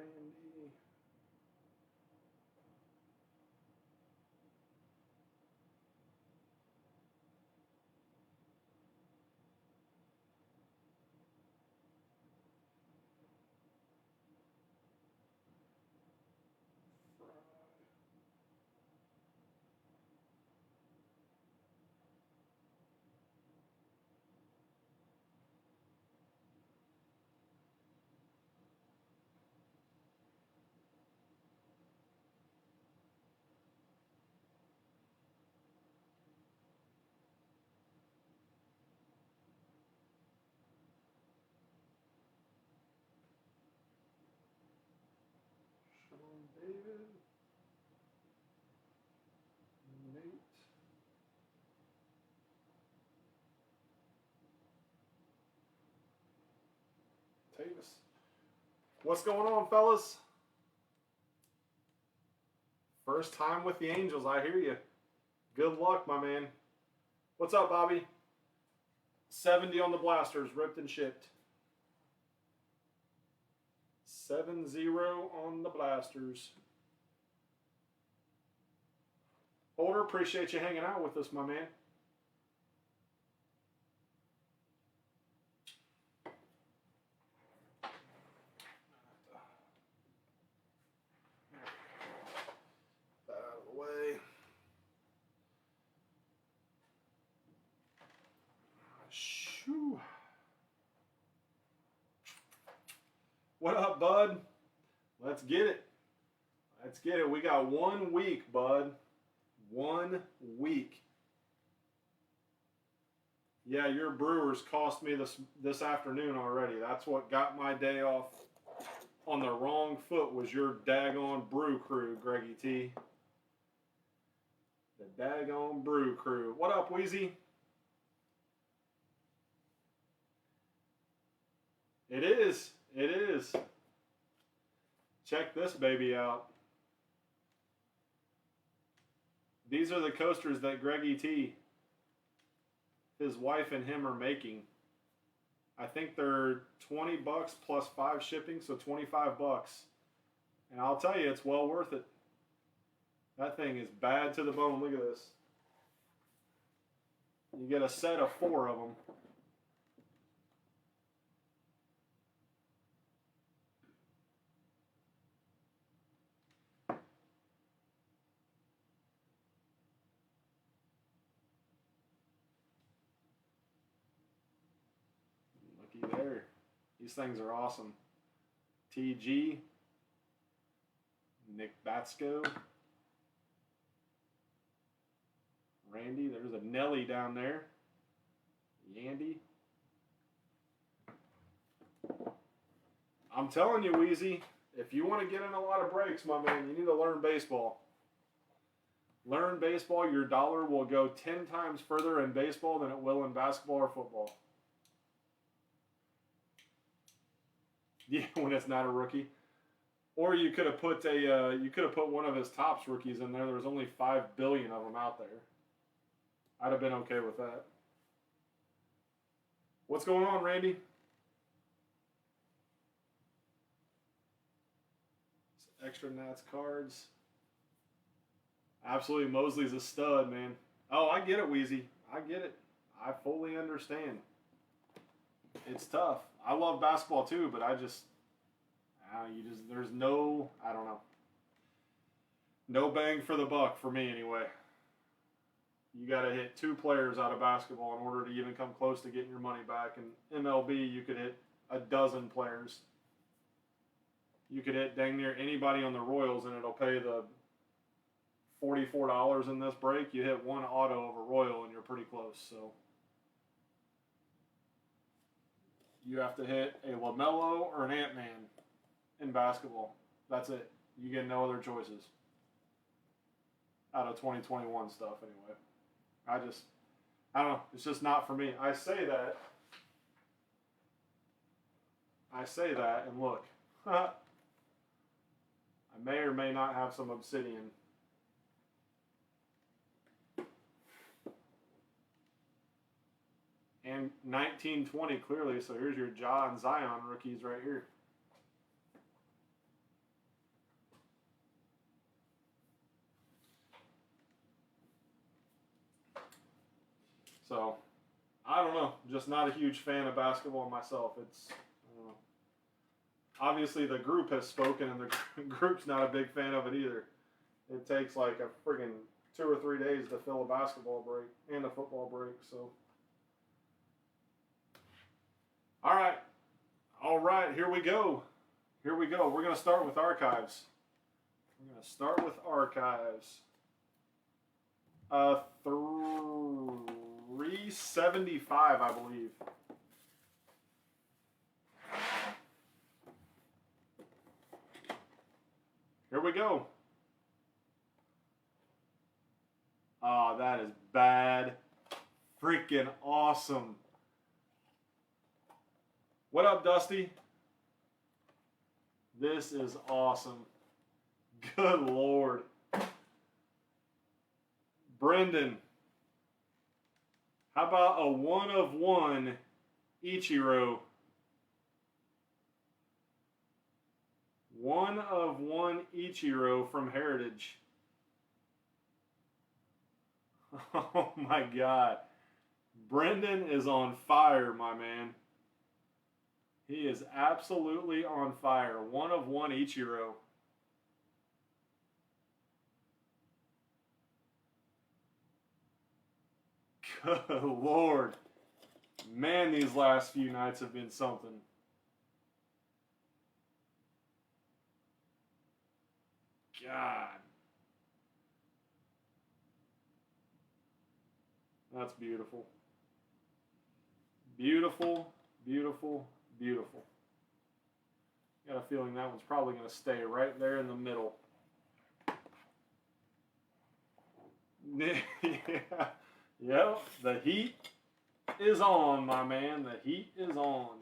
Randy. Sean David. Nate. Tavis. What's going on, fellas? First time with the Angels, I hear you. Good luck, my man. What's up, Bobby? 70 on the blasters, ripped and shipped. 7-0 on the blasters. Holder, appreciate you hanging out with us, my man. That out of the way. Shoo. What up, bud? Let's get it. Let's get it. We got 1 week, bud. 1 week. Yeah, your Brewers cost me this afternoon already. That's what got my day off on the wrong foot, was your daggone brew crew, Greggy T. The daggone brew crew. What up, Wheezy? It is. It is. Check this baby out. These are the coasters that Greggy T, his wife and him are making. I think they're $20 plus 5 shipping, so $25. And I'll tell you, it's well worth it. That thing is bad to the bone. Look at this. You get a set of 4 of them. There. These things are awesome. TG. Nick Batsko. Randy. There's a Nelly down there. Yandy. I'm telling you, Wheezy, if you want to get in a lot of breaks, my man, you need to learn baseball. Learn baseball. Your dollar will go 10 times further in baseball than it will in basketball or football. Yeah, when it's not a rookie. Or you could have put one of his Topps rookies in there. There was only 5 billion of them out there. I'd have been okay with that. What's going on, Randy? Some extra Nats cards. Absolutely, Mosley's a stud, man. Oh, I get it, Wheezy. I get it. I fully understand. It's tough. I love basketball too, but there's no, I don't know. No bang for the buck for me anyway. You got to hit 2 players out of basketball in order to even come close to getting your money back. In MLB, you could hit a dozen players. You could hit dang near anybody on the Royals and it'll pay the $44 in this break. You hit 1 auto of a Royal and you're pretty close, so. You have to hit a LaMelo or an Ant-Man in basketball. That's it. You get no other choices. Out of 2021 stuff, anyway. I don't know. It's just not for me. I say that, and look. I may or may not have some obsidian. And 1920 clearly, so here's your Ja and Zion rookies right here. So, I don't know. Just not a huge fan of basketball myself. It's, I don't know. Obviously, the group has spoken, and the group's not a big fan of it either. It takes like a friggin' 2 or 3 days to fill a basketball break and a football break. So, all right, here we go. Here we go. We're gonna start with archives. We're gonna start with archives. 375, I believe. Here we go. Oh, that is bad. Freaking awesome. What up, Dusty? This is awesome. Good Lord. Brendan. How about a 1-of-1 ICHIRO? 1-of-1 ICHIRO from Heritage. Oh my God. Brendan is on fire, my man. He is absolutely on fire. 1-of-1 ICHIRO. Good Lord. Man, these last few nights have been something. God. That's beautiful. Beautiful, beautiful, beautiful. Got a feeling that one's probably going to stay right there in the middle. Yeah. Yep, the heat is on, my man. The heat is on.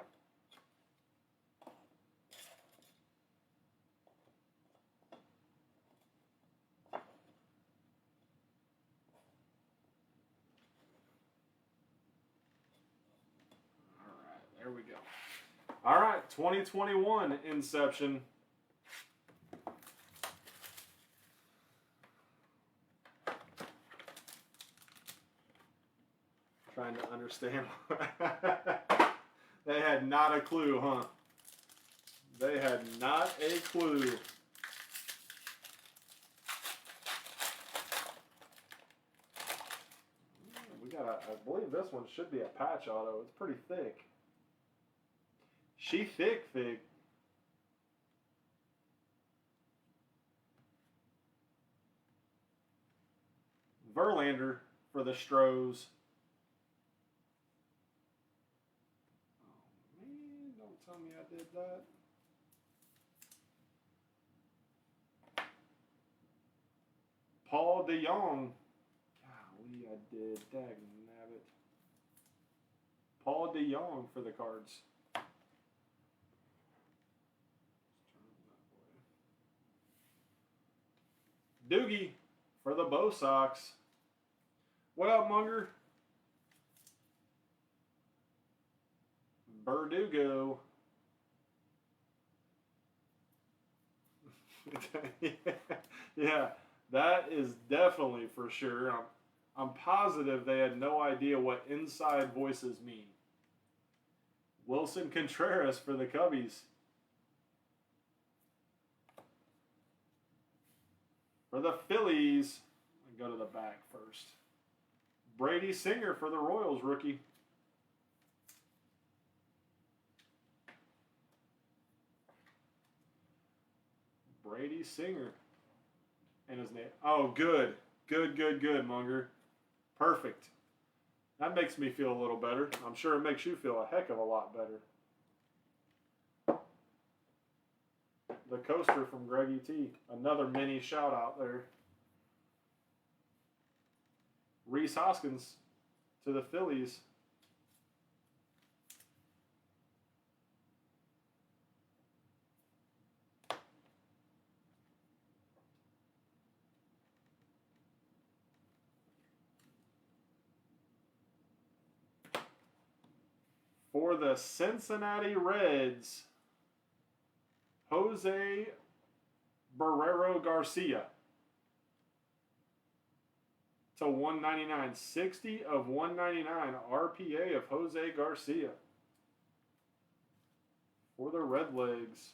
There we go. All right, 2021 Inception. Trying to understand. They had not a clue, huh? They had not a clue. We got I believe this one should be a patch auto. It's pretty thick. She thick. Verlander for the Stros. Oh man, don't tell me I did that. Paul DeYoung. Golly, I did. Dagnabbit. Paul DeYoung for the Cards. Doogie for the Bo Sox. What up, Munger? Verdugo. Yeah, that is definitely for sure. I'm positive they had no idea what inside voices mean. Wilson Contreras for the Cubbies. For the Phillies, I go to the back first. Brady Singer for the Royals, rookie. Brady Singer. And his name. Oh, good. Good, Munger. Perfect. That makes me feel a little better. I'm sure it makes you feel a heck of a lot better. The coaster from Greggy T. Another mini shout out there. Reese Hoskins to the Phillies. For the Cincinnati Reds, Jose Barrero Garcia. to 199. 60 of 199. RPA of Jose Garcia for the Red Legs.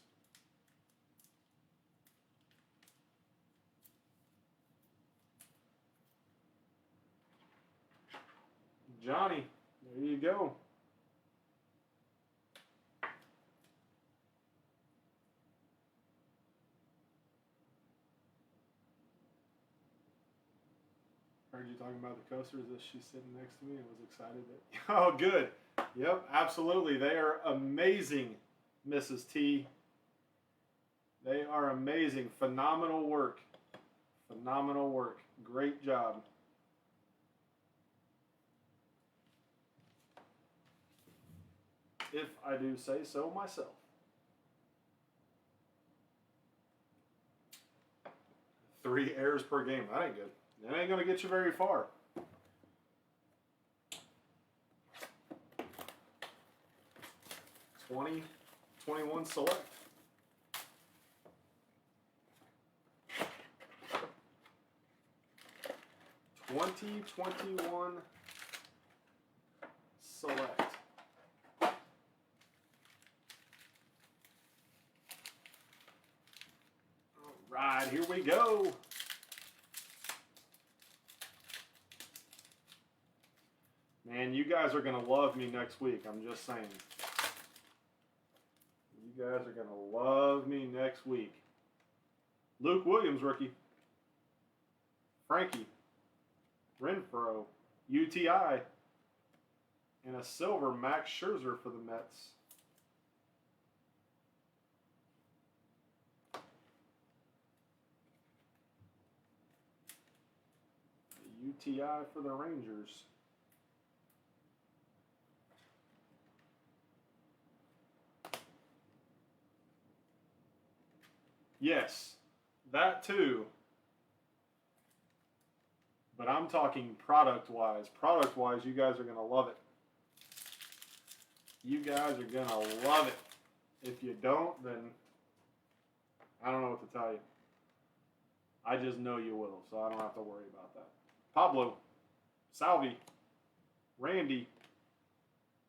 Johnny, there you go. Heard you talking about the coasters as she's sitting next to me and was excited that. Oh, good. Yep, absolutely. They are amazing, Mrs. T. They are amazing. Phenomenal work. Phenomenal work. Great job. If I do say so myself. Three errors per game. That ain't good. That ain't going to get you very far. $20, $21 select. $20, $21 select. All right, here we go. Man, you guys are going to love me next week. I'm just saying. You guys are going to love me next week. Luke Williams, rookie. Frankie. Renfroe. UTI. And a silver Max Scherzer for the Mets. The UTI for the Rangers. Yes, that too. But I'm talking product-wise. Product-wise, you guys are going to love it. You guys are going to love it. If you don't, then I don't know what to tell you. I just know you will, so I don't have to worry about that. Pablo, Salvi, Randy,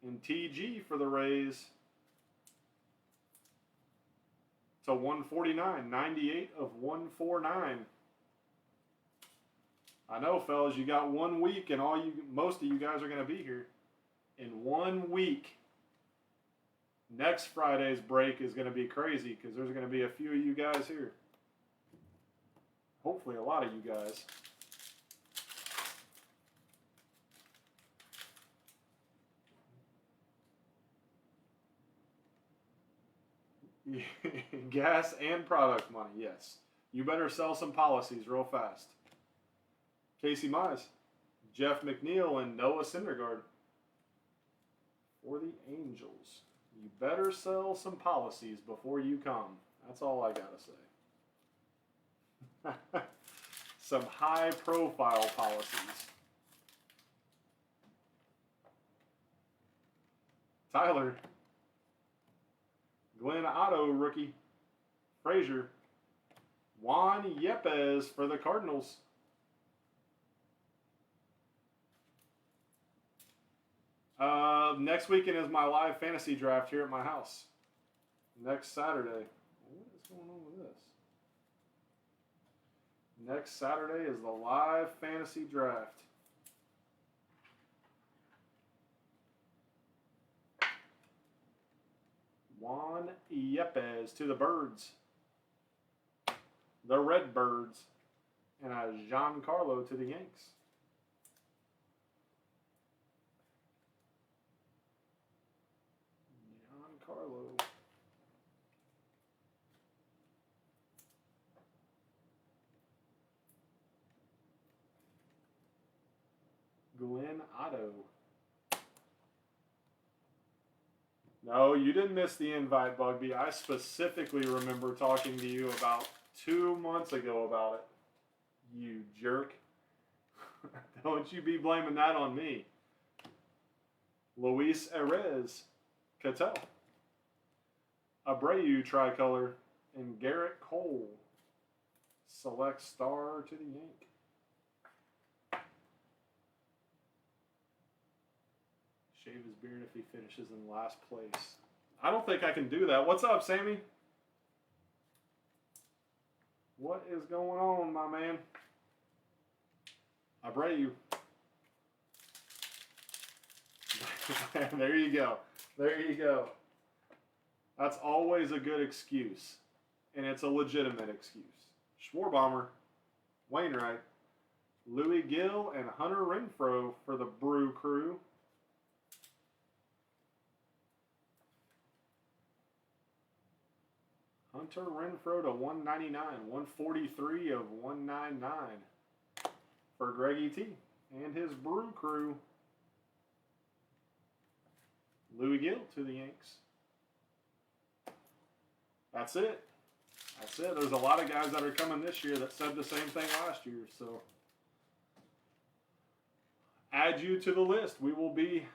and TG for the Rays. To 149, 98 of 149. I know, fellas, you got 1 week, and most of you guys are going to be here. In 1 week, next Friday's break is going to be crazy because there's going to be a few of you guys here. Hopefully, a lot of you guys. Gas and product money, yes. You better sell some policies real fast. Casey Mize, Jeff McNeil, and Noah Syndergaard for the Angels. You better sell some policies before you come. That's all I gotta say. Some high-profile policies. Tyler. Glenn Otto, rookie. Frazier. Juan Yepes for the Cardinals. Next weekend is my live fantasy draft here at my house. Next Saturday. What is going on with this? Next Saturday is the live fantasy draft. Juan Yepes to the Birds. The Redbirds. And a Giancarlo to the Yanks. Giancarlo. Glenn Otto. No, you didn't miss the invite, Bugby. I specifically remember talking to you about 2 months ago about it. You jerk. Don't you be blaming that on me. Luis Erez, Cattell, Abreu tricolor, and Garrett Cole. Select star to the Yank. Shave his beard if he finishes in last place. I don't think I can do that. What's up, Sammy? What is going on, my man? I pray you. There you go. There you go. That's always a good excuse. And it's a legitimate excuse. Schwarbomber, Wainwright, Louis Gill, and Hunter Renfroe for the Brew Crew. Hunter Renfroe to 199. 143 of 199 for Greggy T and his Brew Crew. Louis Gill to the Yanks. That's it. That's it. There's a lot of guys that are coming this year that said the same thing last year. So add you to the list. We'll be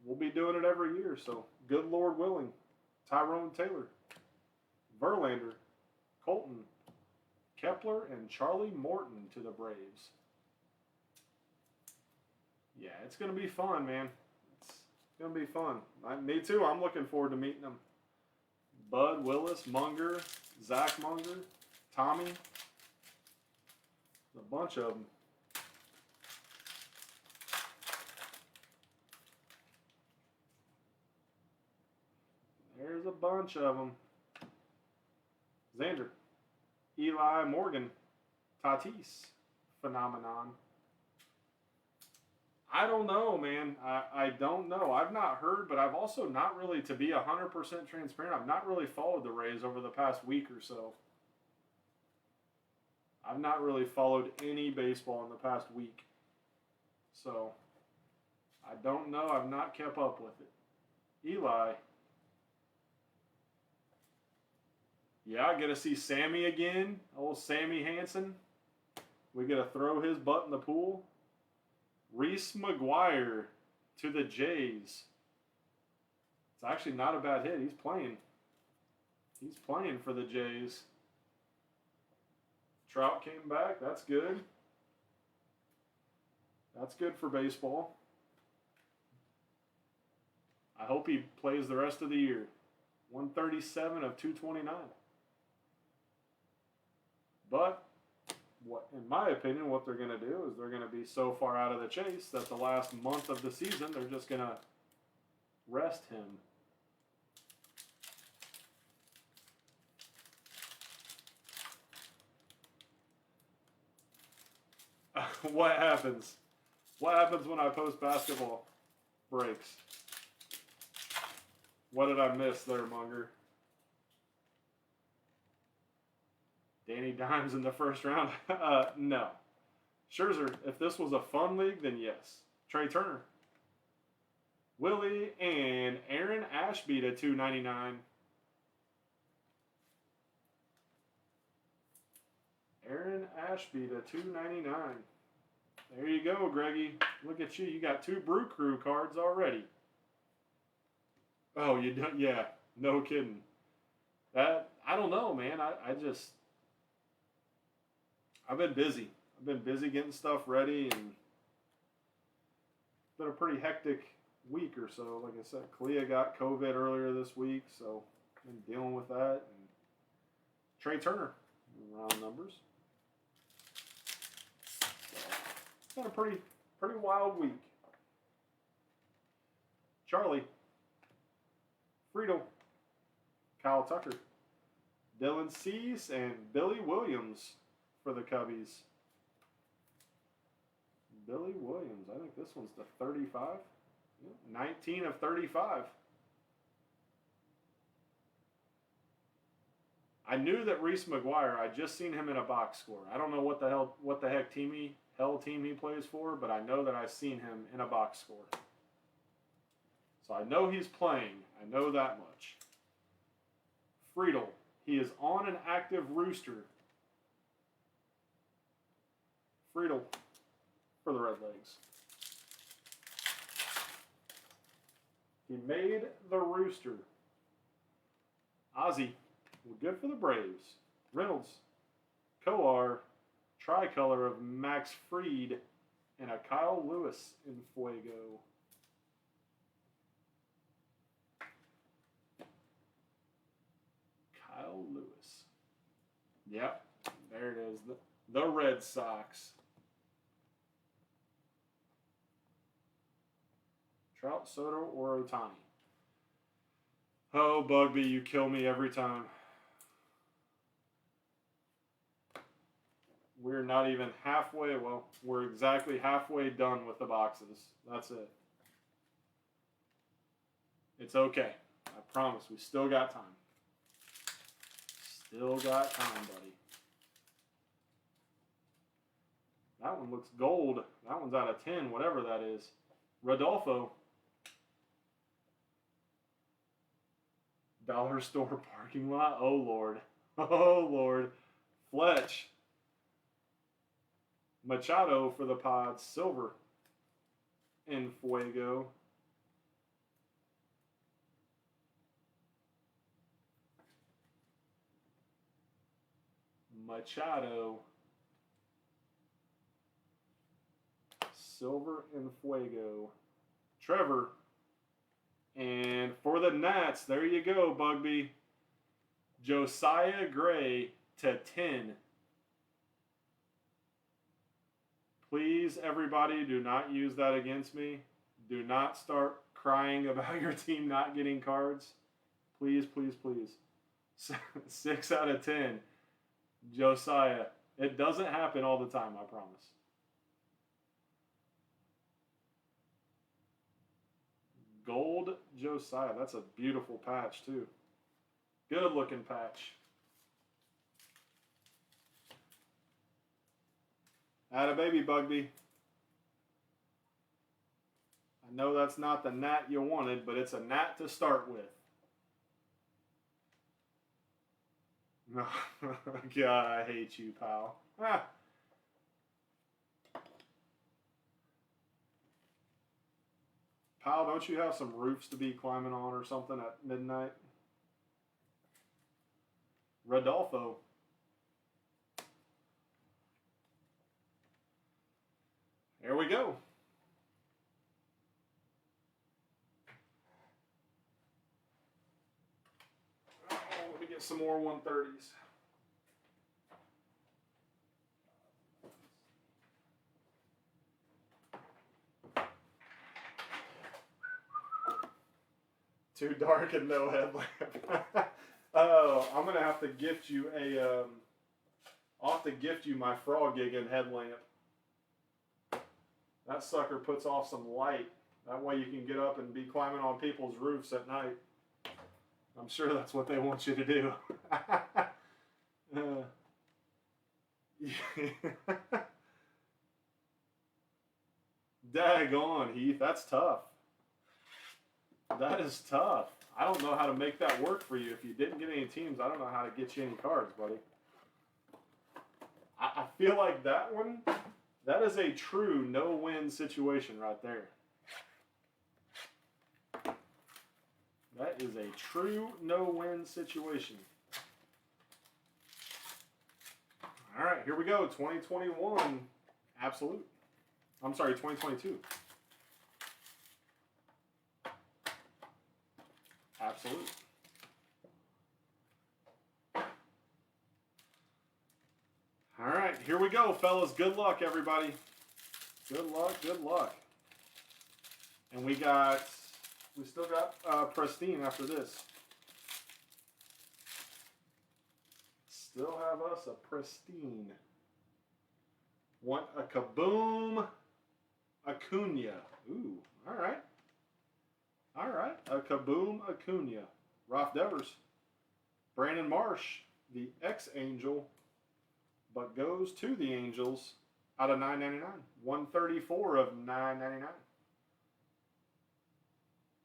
doing it every year. So good Lord willing. Tyrone Taylor, Verlander, Colton, Kepler, and Charlie Morton to the Braves. Yeah, it's going to be fun, man. It's going to be fun. Me too. I'm looking forward to meeting them. Bud, Willis, Munger, Zach Munger, Tommy. A bunch of them. There's a bunch of them. Xander, Eli Morgan, Tatis, Phenomenon. I don't know, man. I don't know. I've not heard, but I've also not really, to be 100% transparent, I've not really followed the Rays over the past week or so. I've not really followed any baseball in the past week. So, I don't know. I've not kept up with it. Eli. Yeah, I get to see Sammy again. Old Sammy Hansen. We get to throw his butt in the pool. Reese McGuire to the Jays. It's actually not a bad hit. He's playing. He's playing for the Jays. Trout came back. That's good. That's good for baseball. I hope he plays the rest of the year. 137 of 229. But in my opinion, what they're going to do is they're going to be so far out of the chase that the last month of the season, they're just going to rest him. What happens? What happens when I post basketball breaks? What did I miss there, Munger? Danny Dimes in the first round? No. Scherzer, if this was a fun league, then yes. Trey Turner. Willie and Aaron Ashby to 299. Aaron Ashby to 299. There you go, Greggy. Look at you. You got 2 Brew Crew cards already. Oh, you don't? Yeah, no kidding. That, I don't know, man. I've been busy. I've been busy getting stuff ready, and it's been a pretty hectic week or so. Like I said, Clea got COVID earlier this week, so I've been dealing with that. And Trey Turner, round numbers. So, it's been a pretty wild week. Charlie, Friedel, Kyle Tucker, Dylan Cease, and Billy Williams for the Cubbies. Billy Williams, I think this one's the 35. 19 of 35. I knew that Reese McGuire, I just seen him in a box score. I don't know what the heck team he plays for, but I know that I've seen him in a box score. So I know he's playing. I know that much. Friedel, he is on an active rooster. Friedel for the Redlegs. He made the rooster. Ozzie, well, good for the Braves. Reynolds, Coar, tricolor of Max Fried, and a Kyle Lewis in Fuego. Kyle Lewis. Yep, there it is. The Red Sox. Trout, Soto, or Ohtani? Oh, Bugby, you kill me every time. We're not even halfway. Well, we're exactly halfway done with the boxes. That's it. It's okay. I promise. We still got time. Still got time, buddy. That one looks gold. That one's out of 10, whatever that is. Rodolfo. Dollar store parking lot. Oh, Lord. Oh, Lord. Fletch. Machado for the Pods. Silver. And Fuego. Machado. Silver and Fuego. Trevor. And for the Nats, there you go, Bugby. Josiah Gray /10. Please, everybody, do not use that against me. Do not start crying about your team not getting cards. Please, please, please. 6 out of 10. Josiah. It doesn't happen all the time, I promise. Gold Josiah. That's a beautiful patch, too. Good looking patch. Atta baby, Bugby. I know that's not the Nat you wanted, but it's a Nat to start with. God, I hate you, pal. Ah. Pal, don't you have some roofs to be climbing on or something at midnight? Rodolfo. Here we go. Oh, let me get some more 130s. Too dark and no headlamp. Oh, I'm gonna have to gift you a. I'll have to gift you my frog gigging headlamp. That sucker puts off some light. That way you can get up and be climbing on people's roofs at night. I'm sure that's what they want you to do. Daggone, Heath. That's tough. That is tough. I don't know how to make that work for you. If you didn't get any teams, I don't know how to get you any cards, buddy. I feel like that one, that is a true no-win situation right there. That is a true no-win situation. All right, here we go. 2021 Absolute. I'm sorry, 2022. Absolute. All right, here we go, fellas. Good luck, everybody. Good luck, good luck. And we still got Pristine after this. Still have us a Pristine. Want a Kaboom Acuna. Ooh, all right. All right, a Kaboom Acuna. Ralph Devers. Brandon Marsh, the ex-Angel, but goes to the Angels out of $9.99. 134 of $9.99.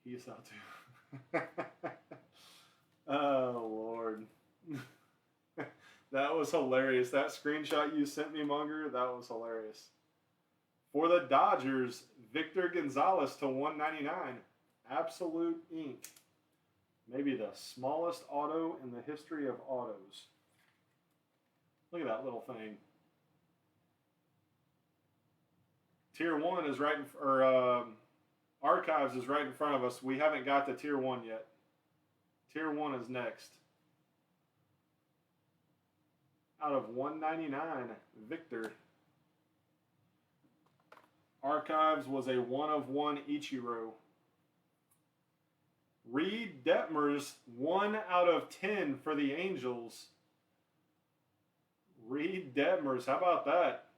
He's out too. Oh, Lord. That was hilarious. That screenshot you sent me, Munger, that was hilarious. For the Dodgers, Victor Gonzalez to 199. Absolute Ink. Maybe the smallest auto in the history of autos. Look at that little thing. Tier 1 is right in, Archives is right in front of us. We haven't got to Tier 1 yet. Tier 1 is next. out of 199, Victor. Archives was a 1/1 Ichiro. Reed Detmers, 1 out of 10 for the Angels. Reed Detmers, how about that?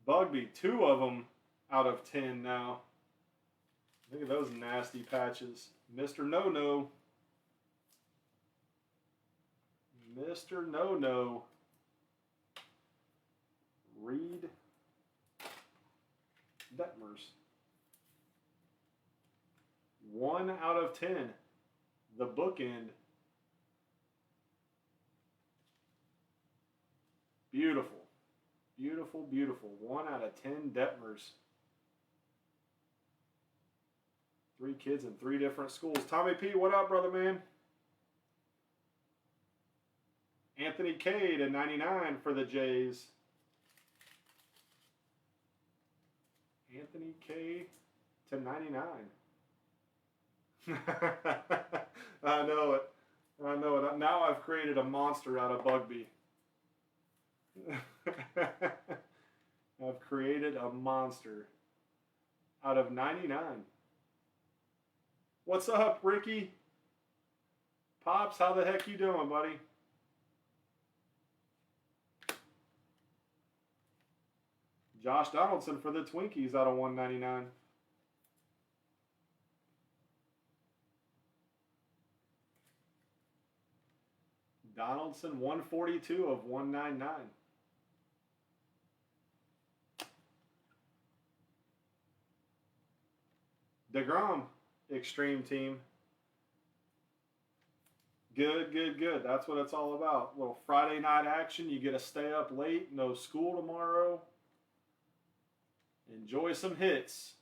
Bugby, 2 of them out of 10 now. Look at those nasty patches. Mr. No-No. Mr. No-No. Reed Detmers. 1 out of 10. The bookend. Beautiful. Beautiful, beautiful. 1 out of 10 Detmers. 3 kids in 3 different schools. Tommy P, what up, brother man? Anthony K to 99 for the Jays. Anthony K to 99. I know it. I know it. Now I've created a monster out of Bugby. I've created a monster out of 99. What's up, Ricky? Pops, how the heck you doing, buddy? Josh Donaldson for the Twinkies out of 199. Donaldson, 142 of 199. DeGrom, Extreme Team. Good, good, good. That's what it's all about. A little Friday night action. You get to stay up late. No school tomorrow. Enjoy some hits.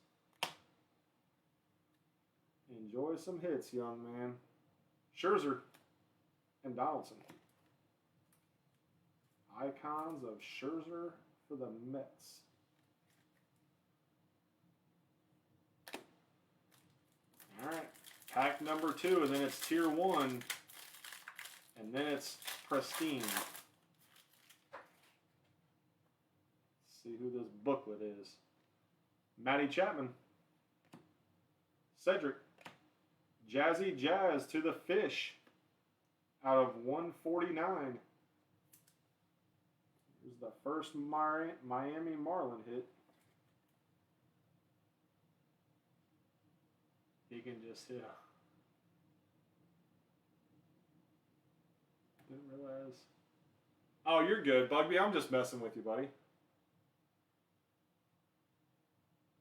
Enjoy some hits, young man. Scherzer and Donaldson. Icons of Scherzer for the Mets. All right, pack number 2, and then it's tier 1, and then it's Pristine. Let's see who this booklet is. Matty Chapman. Cedric. Jazzy Jazz to the Fish out of 149. Here's the first Miami Marlin hit. He can just hit. Didn't realize. Oh, you're good, Bugby. I'm just messing with you, buddy.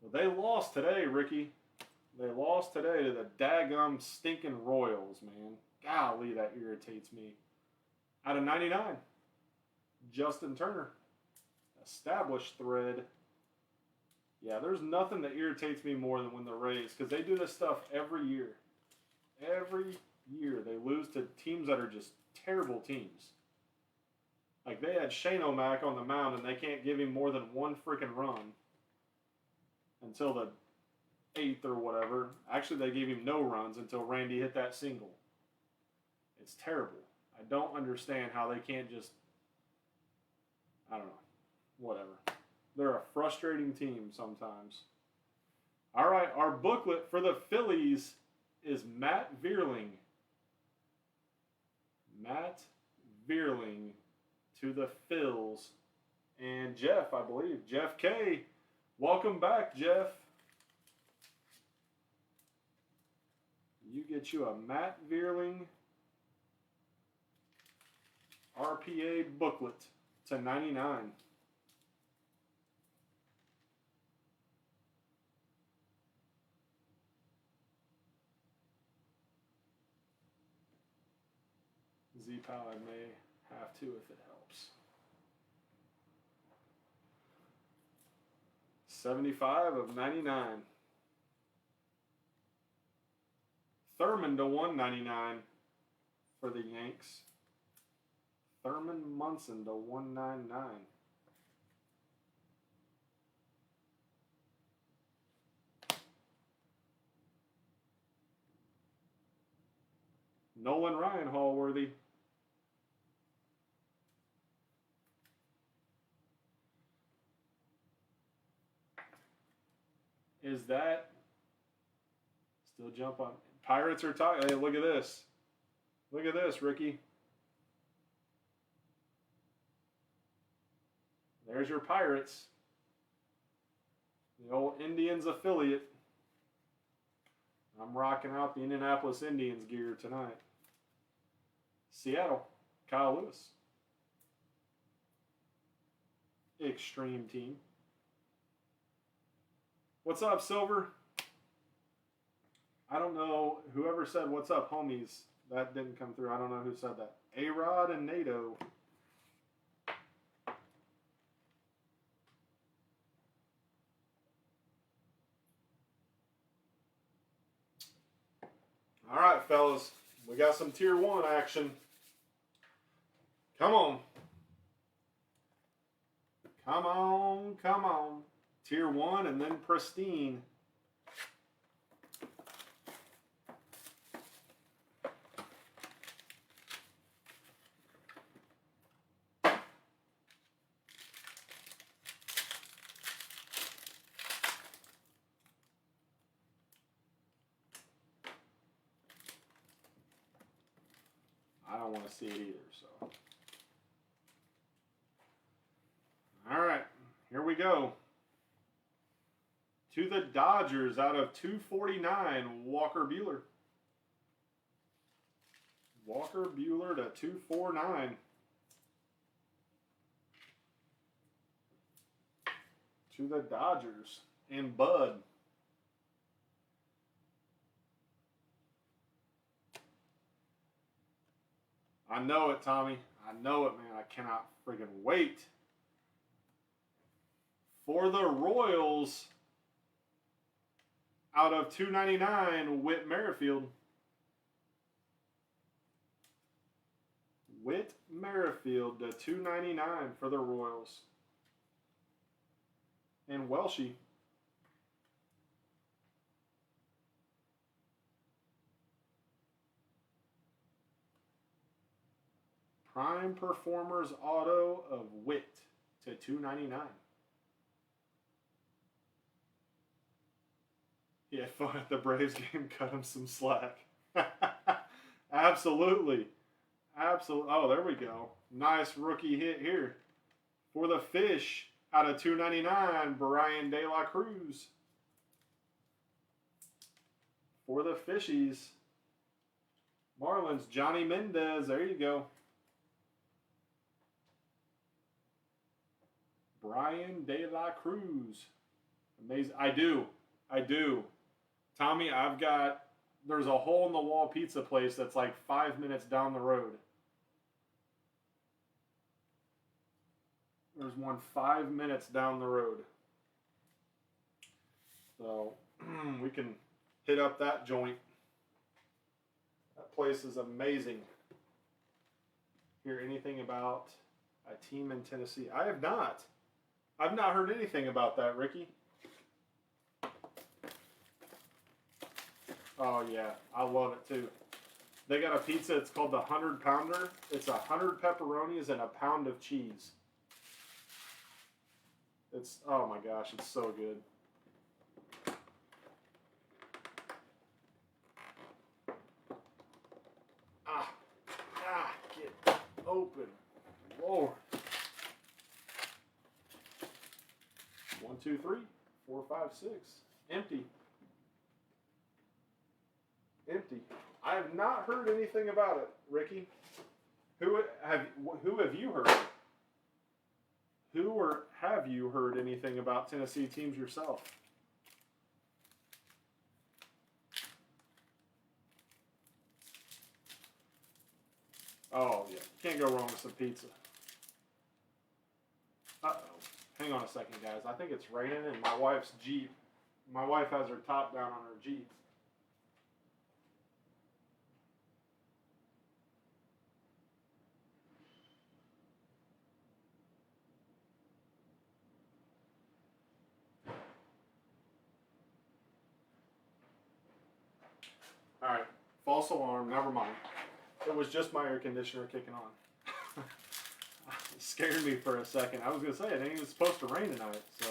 Well, they lost today, Ricky. They lost today to the daggum stinking Royals, man. Golly, that irritates me. Out of 99, Justin Turner. Established thread. Yeah, there's nothing that irritates me more than when the Rays, because they do this stuff every year. Every year they lose to teams that are just terrible teams. Like they had Shane O'Mac on the mound and they can't give him more than 1 freaking run until the 8th or whatever. Actually, they gave him no runs until Randy hit that single. It's terrible. I don't understand how they can't just, I don't know, whatever. They're a frustrating team sometimes. All right, our booklet for the Phillies is Matt Vierling. Matt Vierling to the Phils. And Jeff, I believe. Jeff K. Welcome back, Jeff. You get you a Matt Vierling RPA booklet to 99. Z-Pow, I may have to if it helps. 75 of 99. Thurman to 199 for the Yanks. Thurman Munson to 199. Nolan Ryan Hallworthy. Is that still jump on? Pirates are tied. Hey, look at this. Look at this, Ricky. There's your Pirates. The old Indians affiliate. I'm rocking out the Indianapolis Indians gear tonight. Seattle, Kyle Lewis. Extreme team. What's up, Silver? I don't know. Whoever said what's up, homies, that didn't come through. I don't know who said that. A-Rod and NATO. All right, fellas. We got some Tier 1 action. Come on. Come on, come on. Tier 1 and then Pristine. I don't want to see it either, so. All right, here we go. To the Dodgers out of 249, Walker Buehler. Walker Buehler to 249. To the Dodgers and Bud. I know it, Tommy. I know it, man. I cannot freaking wait. For the Royals, out of 299, Whit Merrifield. Whit Merrifield to 299 for the Royals. And Welshie. Prime Performers Auto of Whit to 299. Yeah, fun at the Braves game, cut him some slack. Absolutely. Absolutely. Oh, there we go. Nice rookie hit here. For the Fish, out of 299, Brian De La Cruz. For the Fishies, Marlins, Johnny Mendez. There you go. Brian De La Cruz. Amazing. I do. Tommy, there's a hole-in-the-wall pizza place that's like 5 minutes down the road. There's one 5 minutes down the road. So, we can hit up that joint. That place is amazing. Hear anything about a team in Tennessee? I have not. I've not heard anything about that, Ricky. Oh, yeah. I love it, too. They got a pizza. It's called the 100 Pounder. It's 100 pepperonis and a pound of cheese. It's, oh my gosh, it's so good. Get open. Lord. 1, 2, 3, 4, 5, 6. Empty. Empty. I have not heard anything about it, Ricky. Who have you heard? Who or have you heard anything about Tennessee teams yourself? Oh, yeah. Can't go wrong with some pizza. Uh-oh. Hang on a second, guys. I think it's raining in my wife's Jeep. My wife has her top down on her Jeep. All right, false alarm, never mind. It was just my air conditioner kicking on. It scared me for a second. I was going to say, it ain't even supposed to rain tonight, so.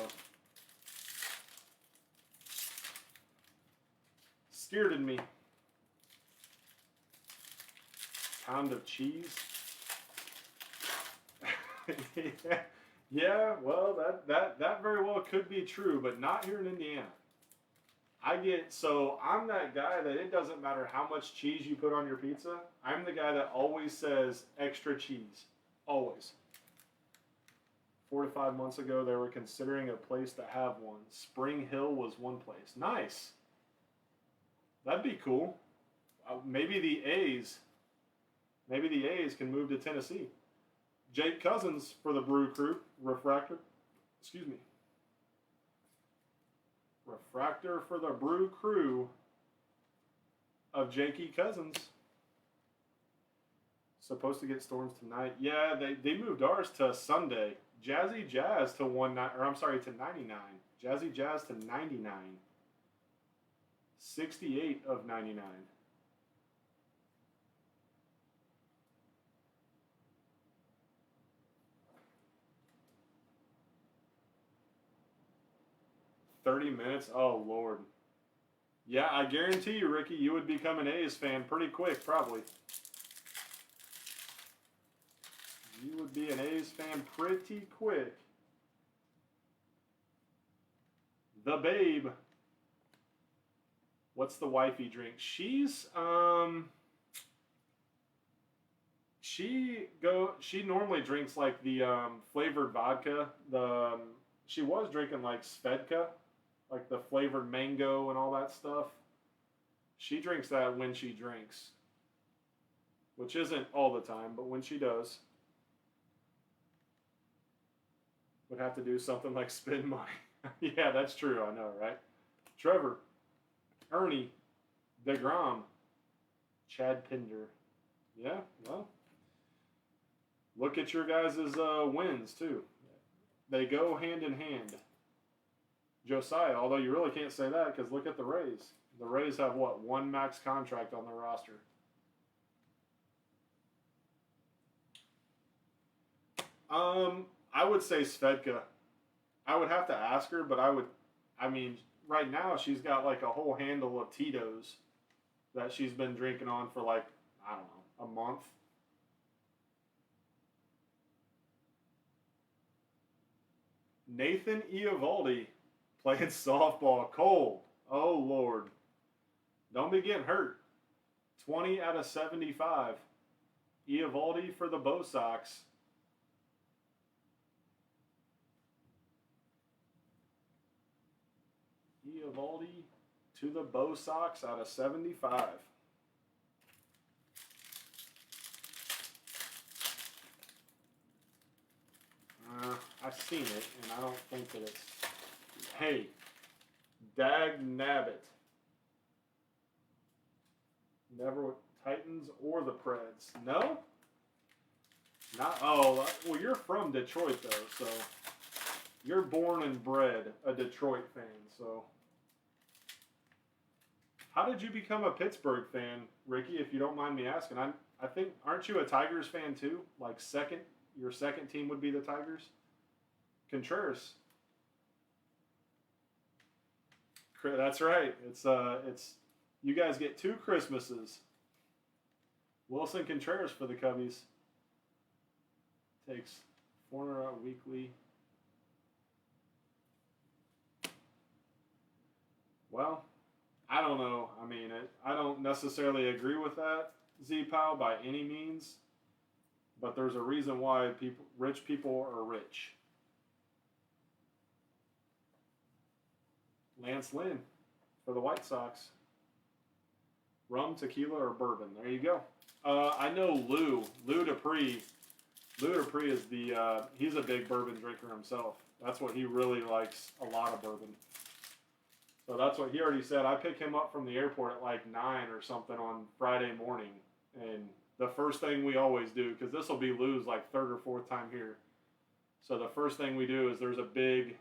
Scared me. Pound of cheese. Yeah, well, that very well could be true, but not here in Indiana. I'm that guy that it doesn't matter how much cheese you put on your pizza. I'm the guy that always says extra cheese. Always. 4 to 5 months ago, they were considering a place to have one. Spring Hill was one place. Nice. That'd be cool. Maybe the A's can move to Tennessee. Jake Cousins for the Brew Crew. Refractor for the Brew Crew of Jakey Cousins. Supposed to get storms tonight. Yeah, they moved ours to Sunday. Jazzy Jazz to 99. Jazzy Jazz to 99. 68 of 99. $30. Oh, Lord. Yeah, I guarantee you, Ricky, you would become an A's fan pretty quick, probably. You would be an A's fan pretty quick. The Babe. What's the wifey drink? She normally drinks like the flavored vodka. She was drinking like Svedka, like the flavored mango and all that stuff. She drinks that when she drinks, which isn't all the time, but when she does. Would have to do something like spend money. Yeah, that's true. I know, right? Trevor, Ernie, DeGrom, Chad Pinder. Yeah, well, look at your guys' wins, too. They go hand in hand. Josiah, although you really can't say that because look at the Rays. The Rays have, what, one max contract on their roster. I would say Svedka. I would have to ask her, but right now she's got like a whole handle of Tito's that she's been drinking on for like, I don't know, a month. Nathan Eovaldi playing softball. Cold. Oh, Lord. Don't be getting hurt. 20 out of 75. Eovaldi for the Bo Sox. Eovaldi to the Bo Sox out of 75. I've seen it, and I don't think that it's... Hey, dag nabbit. Never with Titans or the Preds. No? Not... Oh, well, you're from Detroit, though, so... You're born and bred a Detroit fan, so... How did you become a Pittsburgh fan, Ricky, if you don't mind me asking? I think, aren't you a Tigers fan, too? Like, your second team would be the Tigers? Contreras. That's right. It's you guys get 2 Christmases. Wilson Contreras for the Cubbies. Takes 4 out weekly. Well, I don't know. I mean, I don't necessarily agree with that, Z-Pow, by any means. But there's a reason why rich people are rich. Lance Lynn for the White Sox. Rum, tequila, or bourbon. There you go. I know Lou Dupree. Lou Dupree is he's a big bourbon drinker himself. That's what he really likes, a lot of bourbon. So that's what he already said. I pick him up from the airport at like 9 or something on Friday morning. And the first thing we always do, because this will be Lou's like 3rd or 4th time here. So the first thing we do is there's a big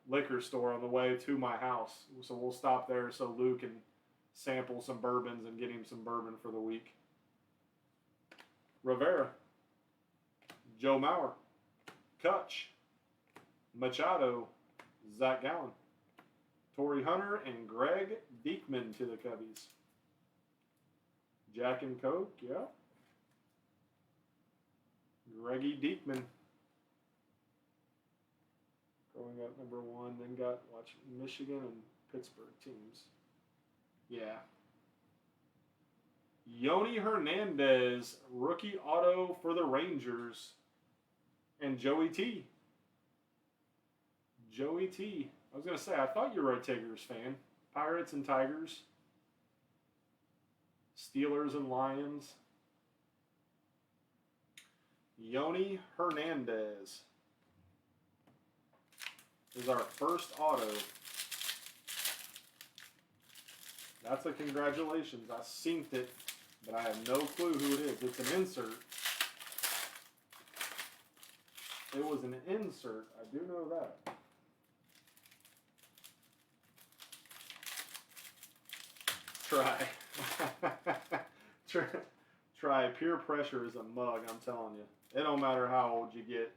liquor store on the way to my house. So we'll stop there so Lou can sample some bourbons and get him some bourbon for the week. Rivera, Joe Mauer, Kutch, Machado, Zach Gallen, Torrey Hunter and Greg Diekman to the Cubbies. Jack and Coke, yeah. Greggy Diekman. Growing up #1, then got Michigan and Pittsburgh teams. Yeah. Yoni Hernandez, rookie auto for the Rangers. And Joey T. Joey T. I was going to say, I thought you were a Tigers fan. Pirates and Tigers. Steelers and Lions. Yoni Hernandez is our first auto. That's a congratulations. I synced it, but I have no clue who it is. It's an insert. It was an insert. I do know that. Try. Peer pressure is a mug, I'm telling you. It don't matter how old you get.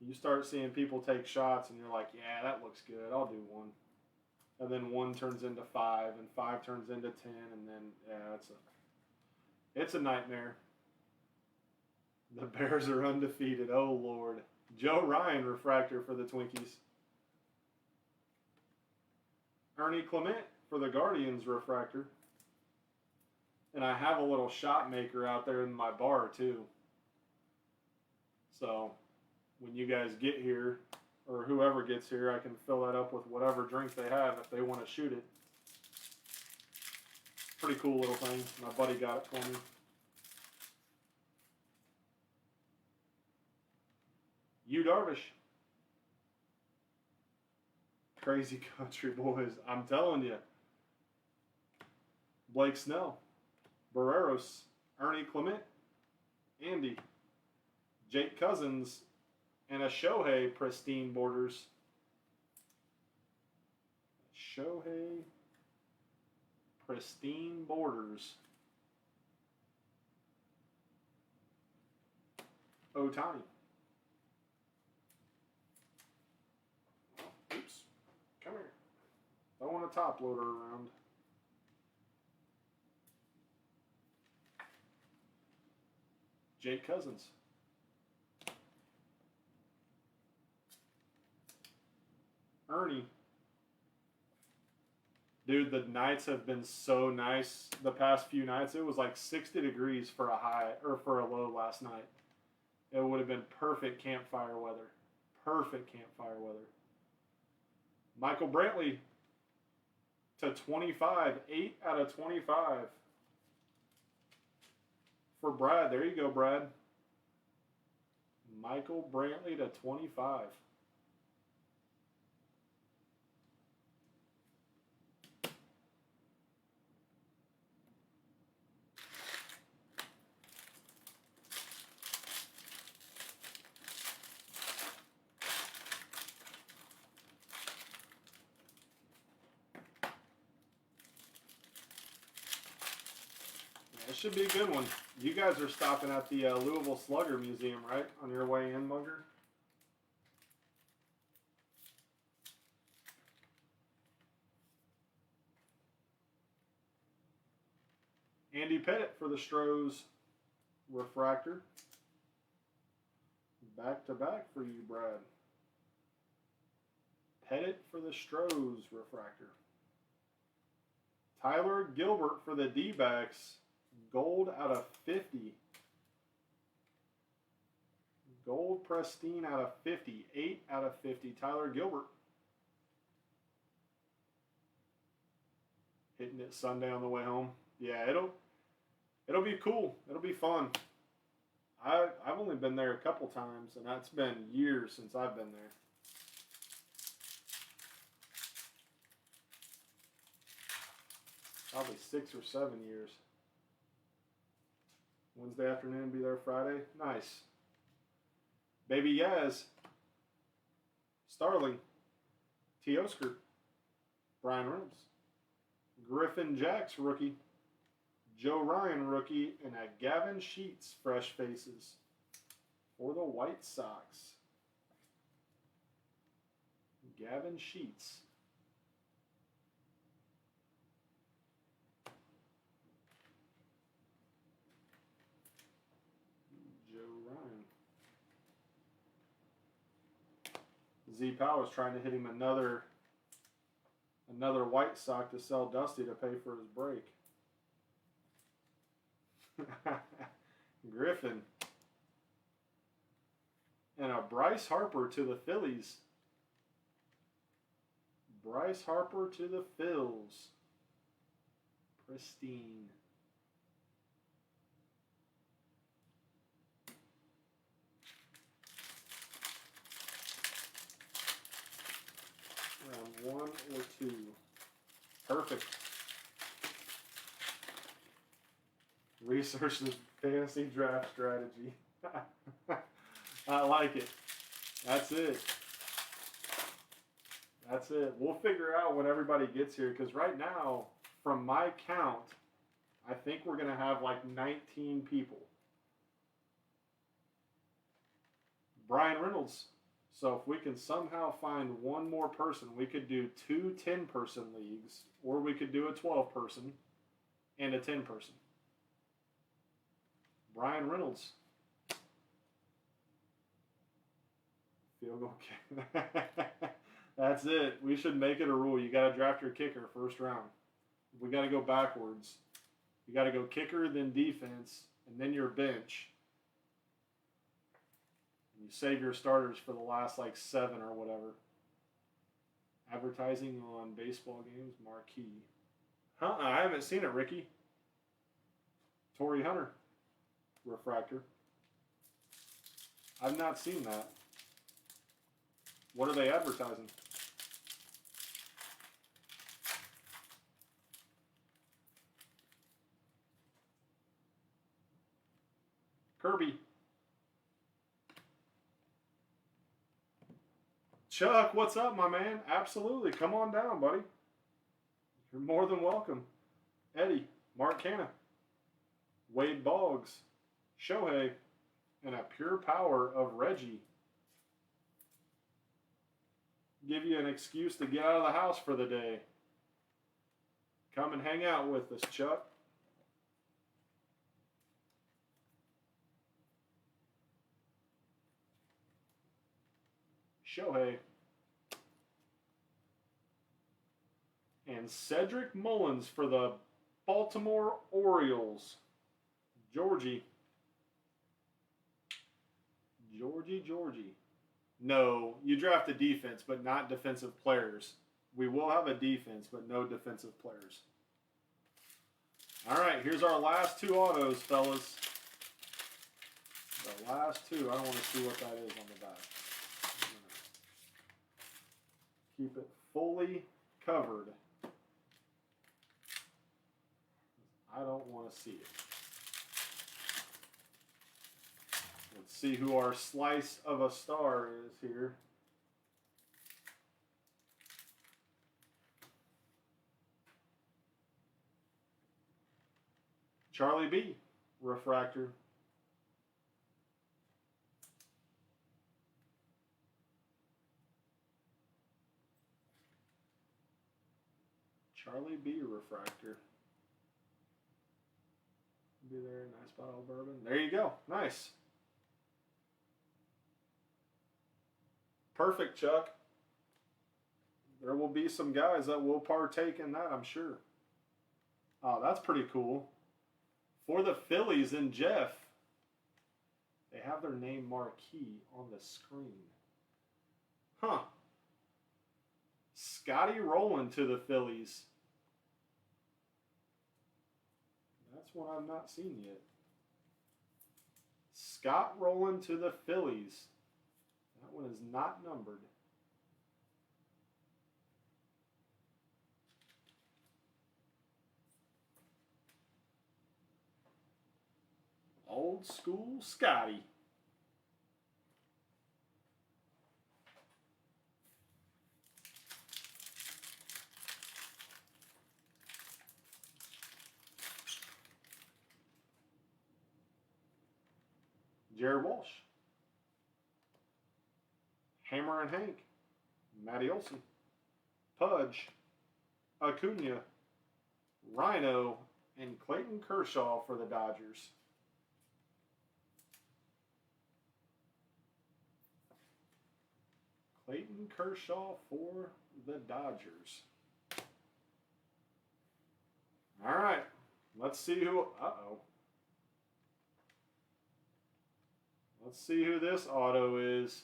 You start seeing people take shots and you're like, yeah, that looks good. I'll do one. And then 1 turns into 5 and 5 turns into 10 and then, yeah, it's a nightmare. The Bears are undefeated. Oh, Lord. Joe Ryan refractor for the Twinkies. Ernie Clement for the Guardians refractor. And I have a little shot maker out there in my bar, too. So, when you guys get here, or whoever gets here, I can fill that up with whatever drink they have if they want to shoot it. Pretty cool little thing. My buddy got it for me. Yu Darvish. Crazy Country Boys. I'm telling you. Blake Snell. Barreros. Ernie Clement. Andy. Jake Cousins. And a Shohei Pristine Borders. Shohei Pristine Borders. Ohtani. Oops. Come here. Don't want a top loader around. Jake Cousins. Ernie. Dude, the nights have been so nice the past few nights. It was like 60 degrees for a high or for a low last night. It would have been perfect campfire weather. Perfect campfire weather. Michael Brantley to 25. 8 out of 25. For Brad. There you go, Brad. Michael Brantley to 25. It should be a good one. You guys are stopping at the Louisville Slugger Museum, right? On your way in, Munger? Andy Pettit for the Stros refractor. Back to back for you, Brad. Pettit for the Stros refractor. Tyler Gilbert for the D-backs. Gold out of 50. Gold Pristine out of 50. 8 out of 50. Tyler Gilbert. Hitting it Sunday on the way home. Yeah, it'll be cool. It'll be fun. I've only been there a couple times, and that's been years since I've been there. Probably 6 or 7 years. Wednesday afternoon, be there Friday. Nice. Baby Yaz. Starling. Teoscar. Brian Reynolds. Griffin Jacks rookie. Joe Ryan rookie. And a Gavin Sheets fresh faces for the White Sox. Gavin Sheets. Kyle was trying to hit him another White Sox to sell Dusty to pay for his break. Griffin. And a Bryce Harper to the Phillies. Bryce Harper to the Phils. Pristine. Round 1 or 2. Perfect. Research the fantasy draft strategy. I like it. That's it. That's it. We'll figure out when everybody gets here, because right now, from my count, I think we're going to have like 19 people. Brian Reynolds. So if we can somehow find one more person, we could do 2 10-person leagues, or we could do a 12-person and a 10-person. Brian Reynolds. Field goal kick. That's it. We should make it a rule. You got to draft your kicker first round. We got to go backwards. You got to go kicker, then defense, and then your bench. You save your starters for the last like 7 or whatever. Advertising on baseball games, marquee. I haven't seen it, Ricky. Torrey Hunter. Refractor. I've not seen that. What are they advertising? Kirby. Chuck, what's up, my man? Absolutely. Come on down, buddy. You're more than welcome. Eddie, Mark Canna, Wade Boggs, Shohei, and a pure power of Reggie. Give you an excuse to get out of the house for the day. Come and hang out with us, Chuck. Shohei. And Cedric Mullins for the Baltimore Orioles. Georgie. No, you draft a defense, but not defensive players. We will have a defense, but no defensive players. All right, here's our last 2 autos, fellas. The last 2. I don't want to see what that is on the back. Keep it fully covered. I don't want to see it. Let's see who our slice of a star is here. Charlie B. Refractor. Charlie B. Refractor. Be there, nice bottle of bourbon. There you go. Nice. Perfect, Chuck. There will be some guys that will partake in that, I'm sure. Oh, that's pretty cool. For the Phillies and Jeff, they have their name marquee on the screen. Huh. Scotty Rowland to the Phillies. That's one I've not seen yet. Scott Rowland to the Phillies. That one is not numbered. Old school Scotty. Jared Walsh. Hammer and Hank. Matty Olson. Pudge. Acuna. Rhino. And Clayton Kershaw for the Dodgers. Clayton Kershaw for the Dodgers. All right. Let's see who. Let's see who this auto is.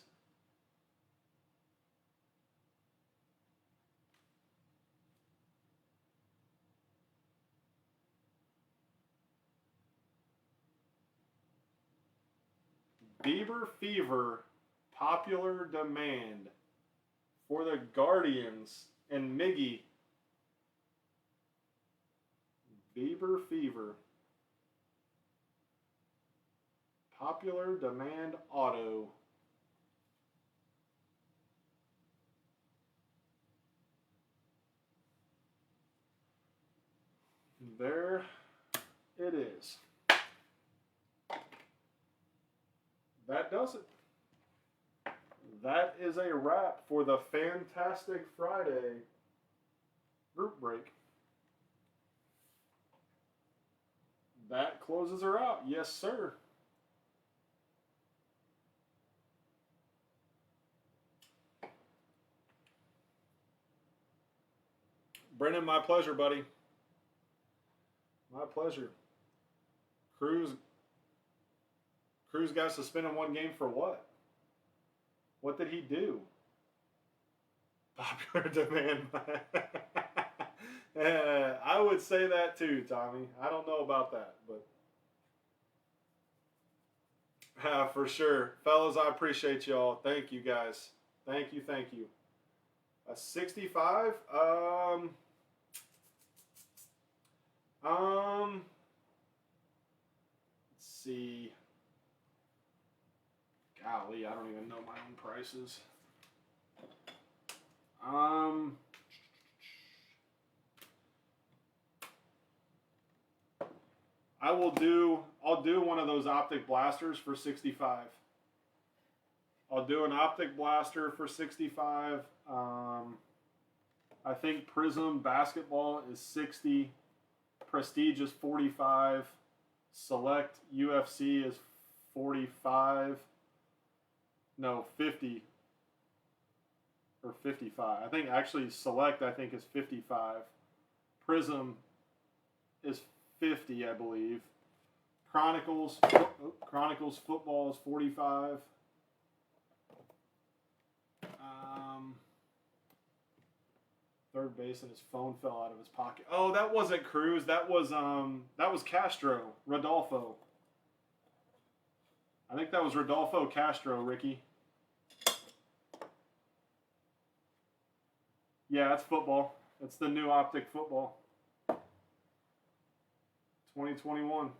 Bieber Fever, popular demand for the Guardians and Miggy. Bieber Fever. Popular demand auto. There it is. That does it. That is a wrap for the Fantastic Friday group break. That closes her out. Yes, sir. Brennan, my pleasure, buddy. My pleasure. Cruz got suspended one game for what? What did he do? Popular demand. I would say that too, Tommy. I don't know about that, but for sure. Fellas, I appreciate y'all. Thank you, guys. Thank you, thank you. A 65? Let's see. Golly, I don't even know my own prices. I'll do one of those optic blasters for 65. I'll do an optic blaster for 65. I think Prism basketball is 60. Prestige is 45. Select UFC is 45. No, 50 or 55. I think actually Select I think is 55. Prism is 50, I believe. Chronicles football is 45. Third baseman, his phone fell out of his pocket. Oh, that wasn't Cruz. That was Castro, Rodolfo. I think that was Rodolfo Castro, Ricky. Yeah, it's football. It's the new optic football. 2021.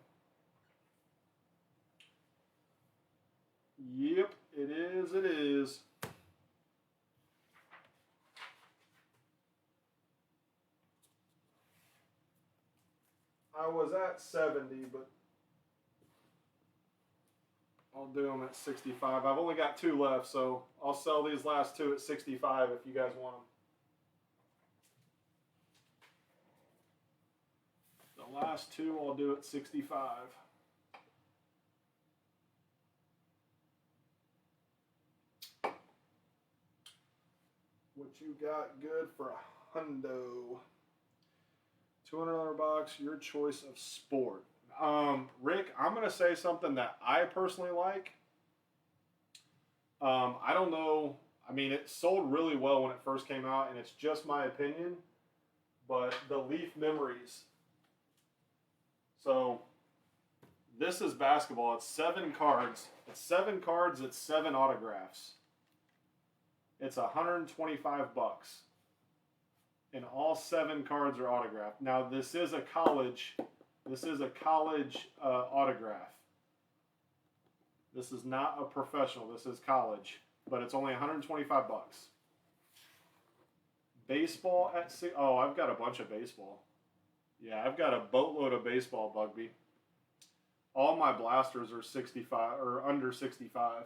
Yep, it is. It is. I was at 70, but I'll do them at 65. I've only got 2 left, so I'll sell these last 2 at 65 if you guys want them. The last 2 I'll do at 65. What you got good for a hundo? $200 box, your choice of sport. Rick, I'm going to say something that I personally like. I don't know. I mean, it sold really well when it first came out, and it's just my opinion. But the Leaf Memories. So, this is basketball. It's 7 cards. It's 7 cards. It's 7 autographs. It's $125. And all 7 cards are autographed. Now this is a college. This is a college autograph. This is not a professional. This is college, but it's only $125. Baseball at 6. Oh, I've got a bunch of baseball. Yeah, I've got a boatload of baseball, Bugby. All my blasters are 65 or under 65.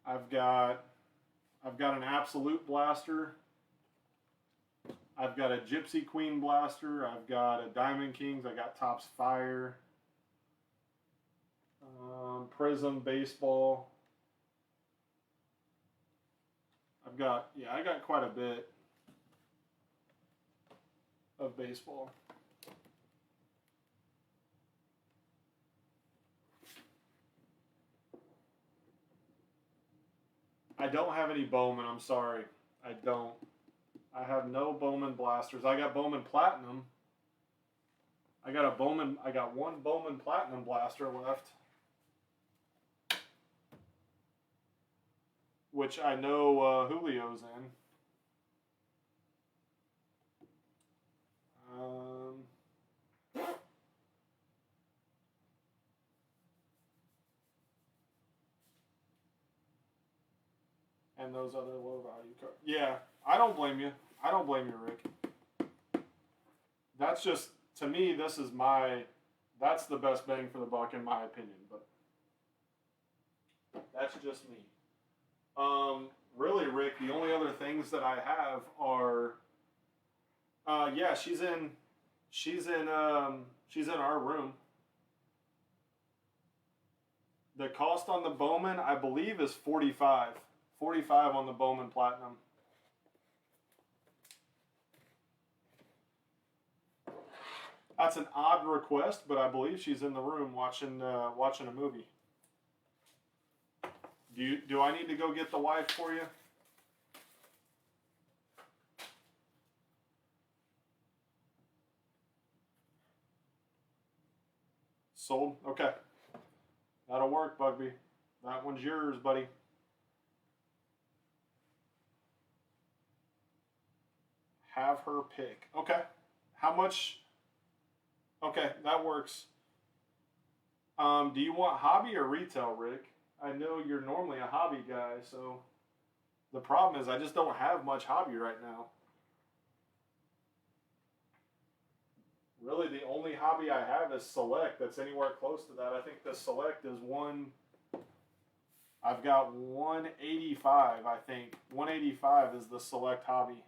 I've got an Absolute blaster. I've got a Gypsy Queen blaster. I've got a Diamond Kings. I got Topps Fire. Prism baseball. I got quite a bit of baseball. I don't have any Bowman, I'm sorry. I don't. I have no Bowman blasters. I got Bowman Platinum. I got one Bowman Platinum blaster left, which I know Julio's in. And those other low value cards. Yeah, I don't blame you. I don't blame you, Rick. That's just, to me, that's the best bang for the buck in my opinion, but that's just me. Really, Rick, the only other things that I have are, yeah, she's in our room. The cost on the Bowman, I believe, is $45. $45 on the Bowman Platinum. That's an odd request, but I believe she's in the room watching a movie. Do I need to go get the wife for you? Sold? Okay. That'll work, Bugby. That one's yours, buddy. Have her pick. Okay. How much? Okay, that works. Do you want hobby or retail, Rick? I know you're normally a hobby guy, so the problem is I just don't have much hobby right now. Really, the only hobby I have is Select. That's anywhere close to that. I think the Select is one. I've got 185, I think. 185 is the Select hobby.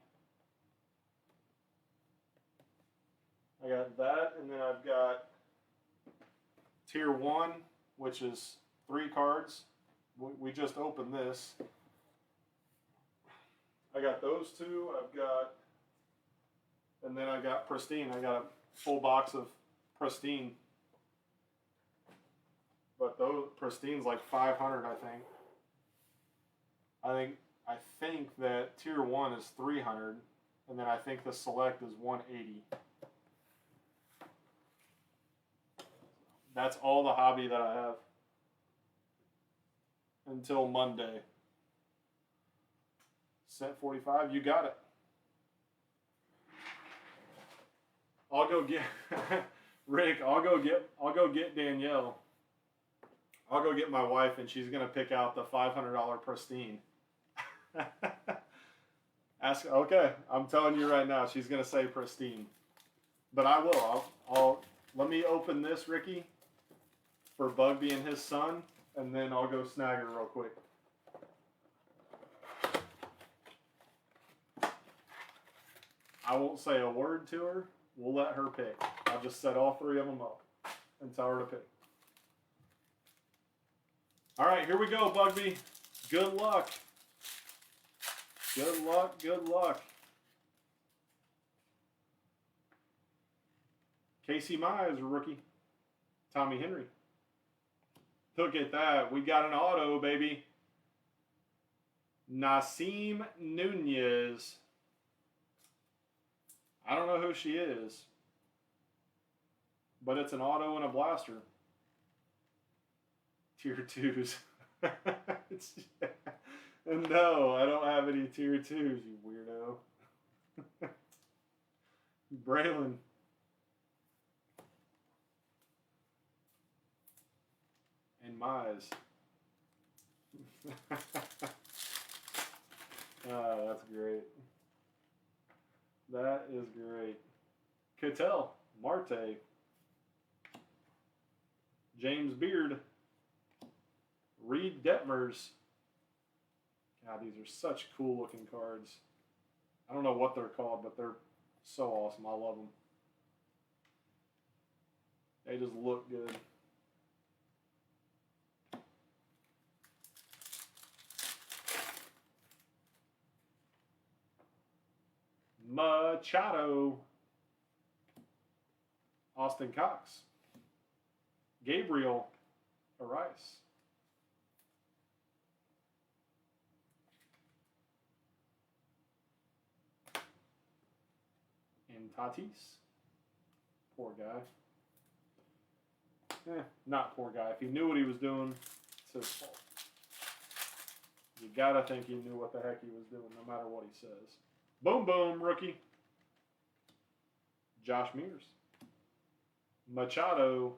I got that, and then I've got Tier 1, which is 3 cards. We just opened this. I got those 2. I've got, and then I got Pristine. I got a full box of Pristine. But those Pristine's like 500, I think. I think that Tier 1 is 300, and then I think the Select is 180. That's all the hobby that I have until Monday. Cent 45, you got it. I'll go get Rick. I'll go get Danielle. I'll go get my wife, and she's gonna pick out the $500 Pristine. Ask. Okay, I'm telling you right now, she's gonna say Pristine. But I will. I'll let me open this, Ricky, for Bugby and his son, and then I'll go snag her real quick. I won't say a word to her. We'll let her pick. I'll just set all 3 of them up and tell her to pick. All right, here we go, Bugby. Good luck. Good luck, good luck. Casey Mize, rookie. Tommy Henry. Look at that. We got an auto, baby. Nasim Nunez. I don't know who she is, but it's an auto and a blaster. Tier 2s. No, I don't have any Tier 2s, you weirdo. Braylon. And Mize. Oh, that's great. That is great. Cattell, Marte, James Beard, Reed Detmers. God, these are such cool looking cards. I don't know what they're called, but they're so awesome. I love them. They just look good. Machado. Austin Cox. Gabriel Arias. And Tatis. Poor guy. Not poor guy. If he knew what he was doing, it's his fault. You gotta think he knew what the heck he was doing, no matter what he says. Boom, boom, rookie. Josh Mears. Machado.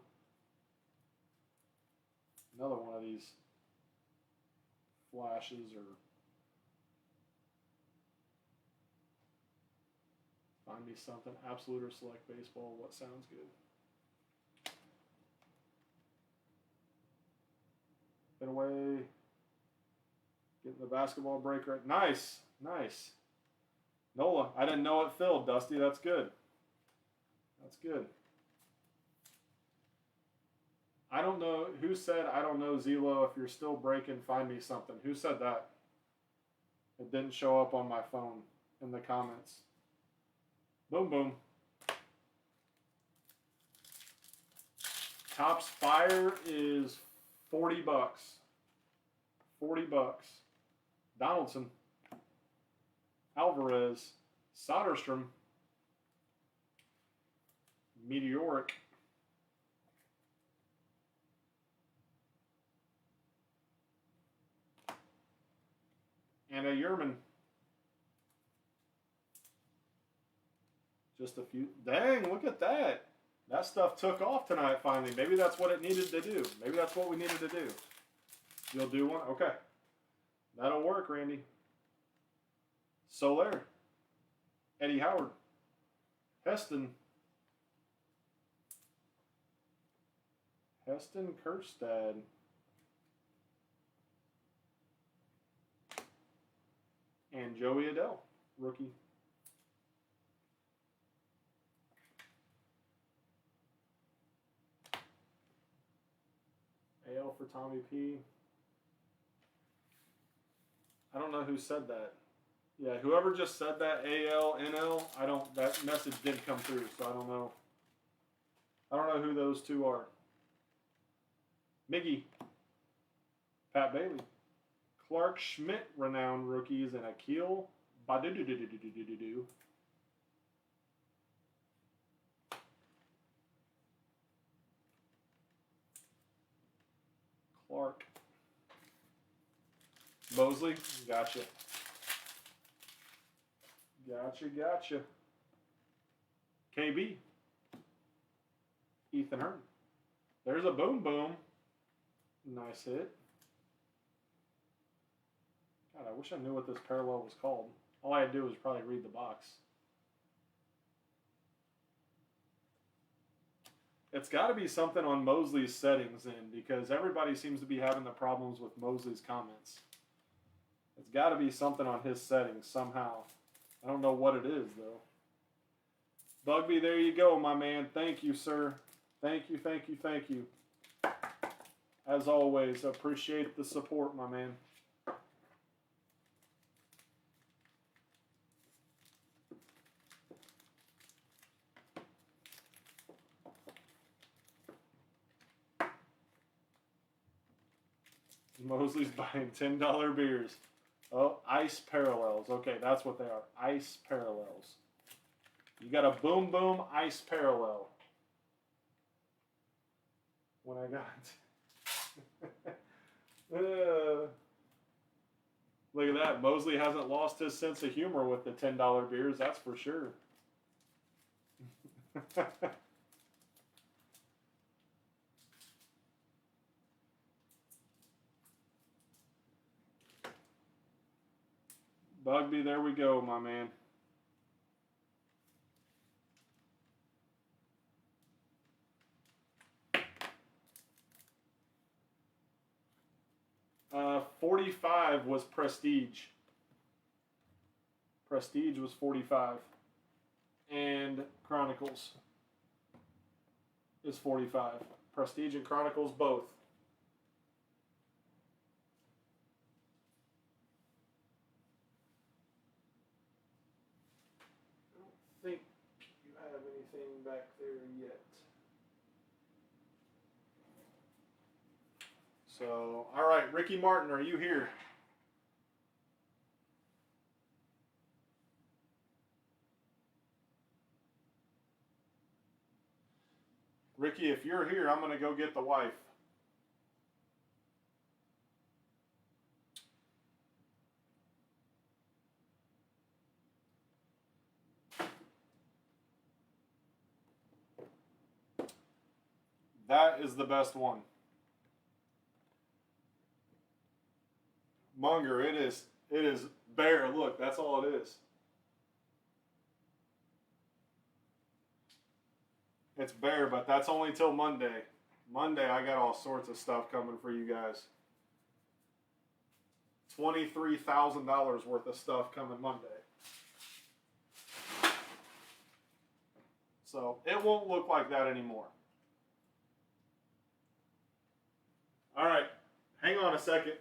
Another one of these flashes or find me something. Absolute or select baseball. What sounds good? Get away. Getting the basketball break right. Nice. Nice. Nola. I didn't know it filled, Dusty. That's good. That's good. I don't know. Who said, I don't know, Zelo, if you're still breaking, find me something. Who said that? It didn't show up on my phone in the comments. Boom, boom. Topps Fire is $40. $40. Donaldson. Alvarez. Soderstrom. Meteoric. And a Yerman. Just a few. Dang, look at that. That stuff took off tonight finally. Maybe that's what it needed to do. Maybe that's what we needed to do. You'll do one? Okay. That'll work, Randy. Soler. Eddie Howard. Heston. Heston Kjerstad. And Joey Adele, rookie. AL for Tommy P. I don't know who said that. Yeah, whoever just said that, AL, NL, that message didn't come through, so I don't know. I don't know who those two are. Miggy. Pat Bailey. Clark Schmidt, renowned rookies, and Akil Badududududududu. Clark. Mosley, gotcha. Gotcha. KB. Ethan Hearn. There's a boom boom. Nice hit. God, I wish I knew what this parallel was called. All I had to do was probably read the box. It's got to be something on Mosley's settings then, because everybody seems to be having the problems with Mosley's comments. It's got to be something on his settings somehow. I don't know what it is, though. Bugby, there you go, my man. Thank you, sir. Thank you. As always, appreciate the support, my man. Mosley's buying $10 beers. Oh, ice parallels. Okay, that's what they are. Ice parallels. You got a boom boom ice parallel. When I got look at that. Mosley hasn't lost his sense of humor with the $10 beers, that's for sure. Bugby, there we go, my man. $45 was Prestige. Prestige was $45. And Chronicles is $45. Prestige and Chronicles both. anything back there yet. So, all right, Ricky Martin, are you here? Ricky, if you're here, I'm going to go get the wife. That is the best one. Munger, it is bare. Look, that's all it is. It's bare, but that's only till Monday. Monday, I got all sorts of stuff coming for you guys. $23,000 worth of stuff coming Monday. So it won't look like that anymore. All right, hang on a second.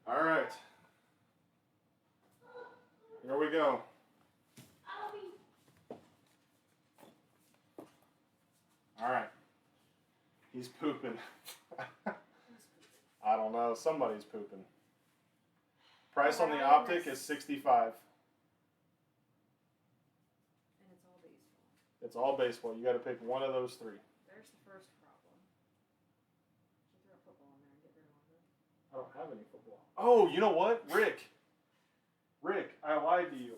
All right. Here we go. All right. He's pooping. I don't know. Somebody's pooping. Price on the Optic is $65. And it's all baseball. It's all baseball. You got to pick one of those three. There's the first problem. Should throw a football in there and get rid of one of them. I don't have any football. Oh, you know what? Rick, I lied to you.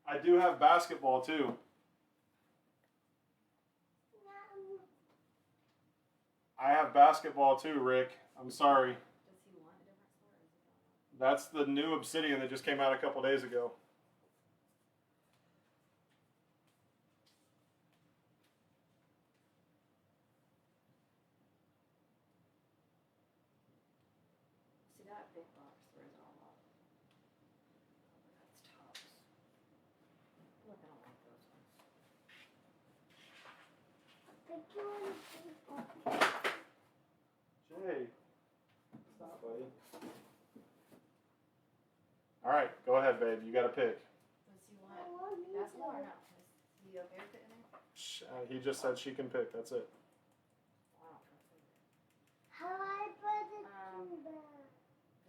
I do have basketball too. I have basketball too, Rick. I'm sorry. Does he want a different sport or is he going That's the new Obsidian that just came out a couple days ago. See that big box throws it all off. That's tops. Look, I don't like those ones. Jay. Stop, buddy. All right, go ahead, babe. You got to pick. Does he want basketball or no? Is he okay with it in there? He just said she can pick. That's it. Wow. How I put it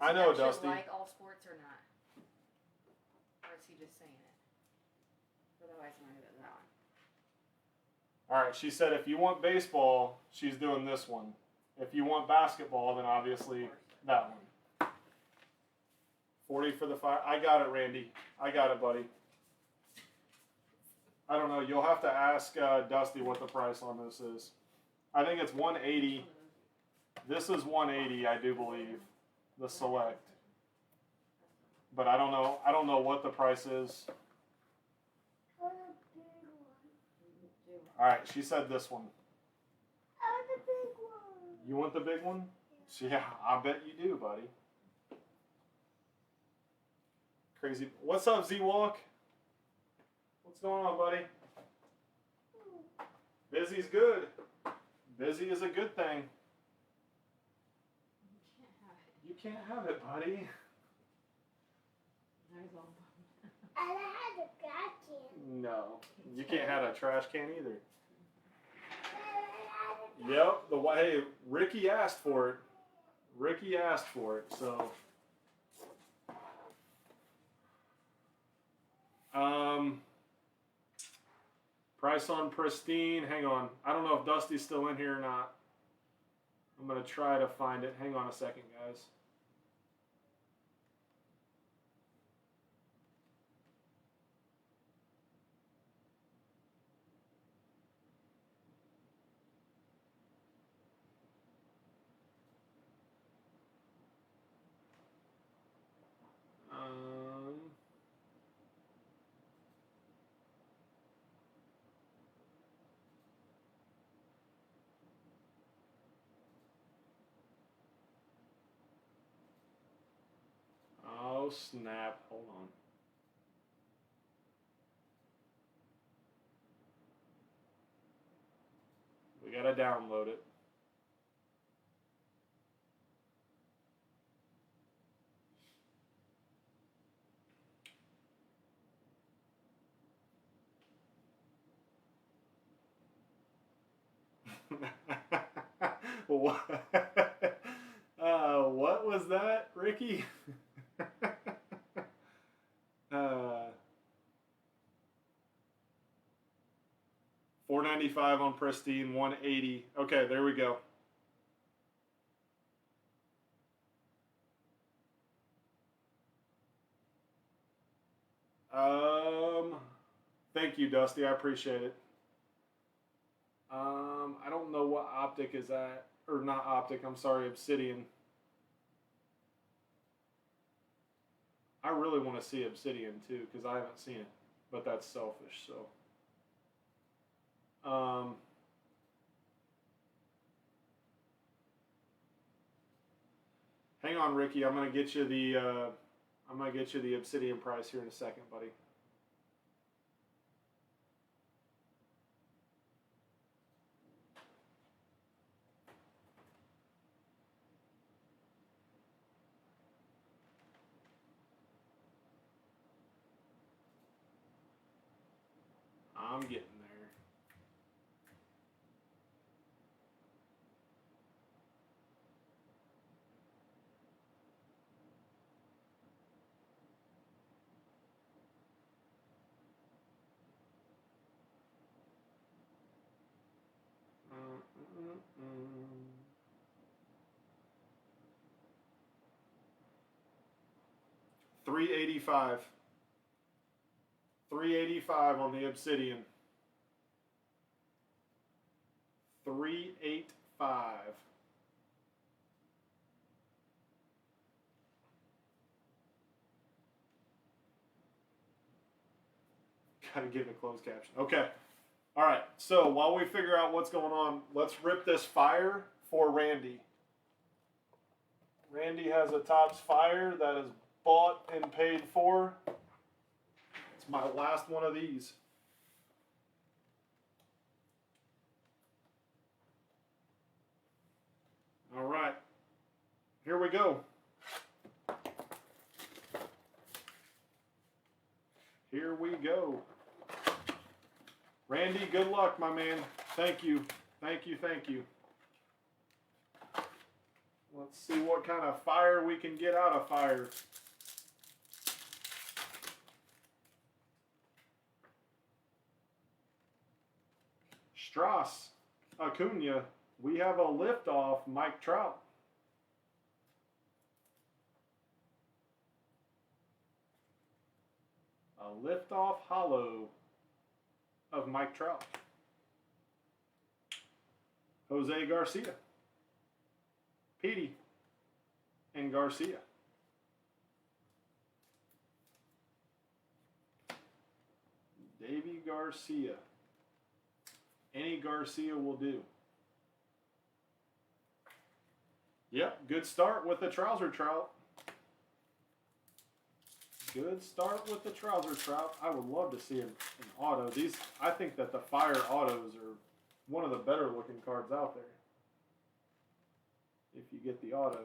I know, Does he Dusty. like all sports or not? Or is he just saying it? Otherwise, I'm going to go to that one. All right, she said if you want baseball, she's doing this one. If you want basketball, then obviously that one. 40 for the fire. I got it, Randy. I got it, buddy. I don't know. You'll have to ask Dusty what the price on this is. I think it's 180. This is 180, I do believe. The Select. But I don't know. I don't know what the price is. All right, she said this one. I want the big one. You want the big one? Yeah, I bet you do, buddy. Crazy. What's up, Z-Walk? What's going on, buddy? Busy's good. Busy is a good thing. You can't have it. You can't have it, buddy. There's all And I had a trash can. No, you can't have a trash can either. And I had a Yep. Hey, Ricky asked for it. Ricky asked for it, so Price on Pristine. Hang on. I don't know if Dusty's still in here or not. I'm going to try to find it. Hang on a second, guys. Oh, snap. Hold on. We got to download it. What was that, Ricky? $4.95 on Pristine, $180. Okay, there we go. Thank you, Dusty. I appreciate it. I don't know what optic is that, or not optic. I'm sorry, Obsidian. I really want to see Obsidian too, because I haven't seen it, but that's selfish. So, hang on, Ricky. I'm gonna get you the Obsidian price here in a second, buddy. I'm getting there. $385. $385 on the Obsidian. $385. Gotta give it a closed caption. Okay. All right. So while we figure out what's going on, let's rip this fire for Randy. Randy has a Topps Fire that is bought and paid for. It's my last one of these. All right. Here we go. Here we go. Randy, good luck, my man. Thank you. Thank you, thank you. Let's see what kind of fire we can get out of fire. Strauss, Acuna, we have a liftoff, Mike Trout. A liftoff hollow of Mike Trout. Jose Garcia. Petey and Garcia. Davy Garcia. Any Garcia will do. Yep, good start with the trouser trout. Good start with the trouser trout. I would love to see an auto. These, I think that the Fire autos are one of the better looking cards out there. If you get the auto.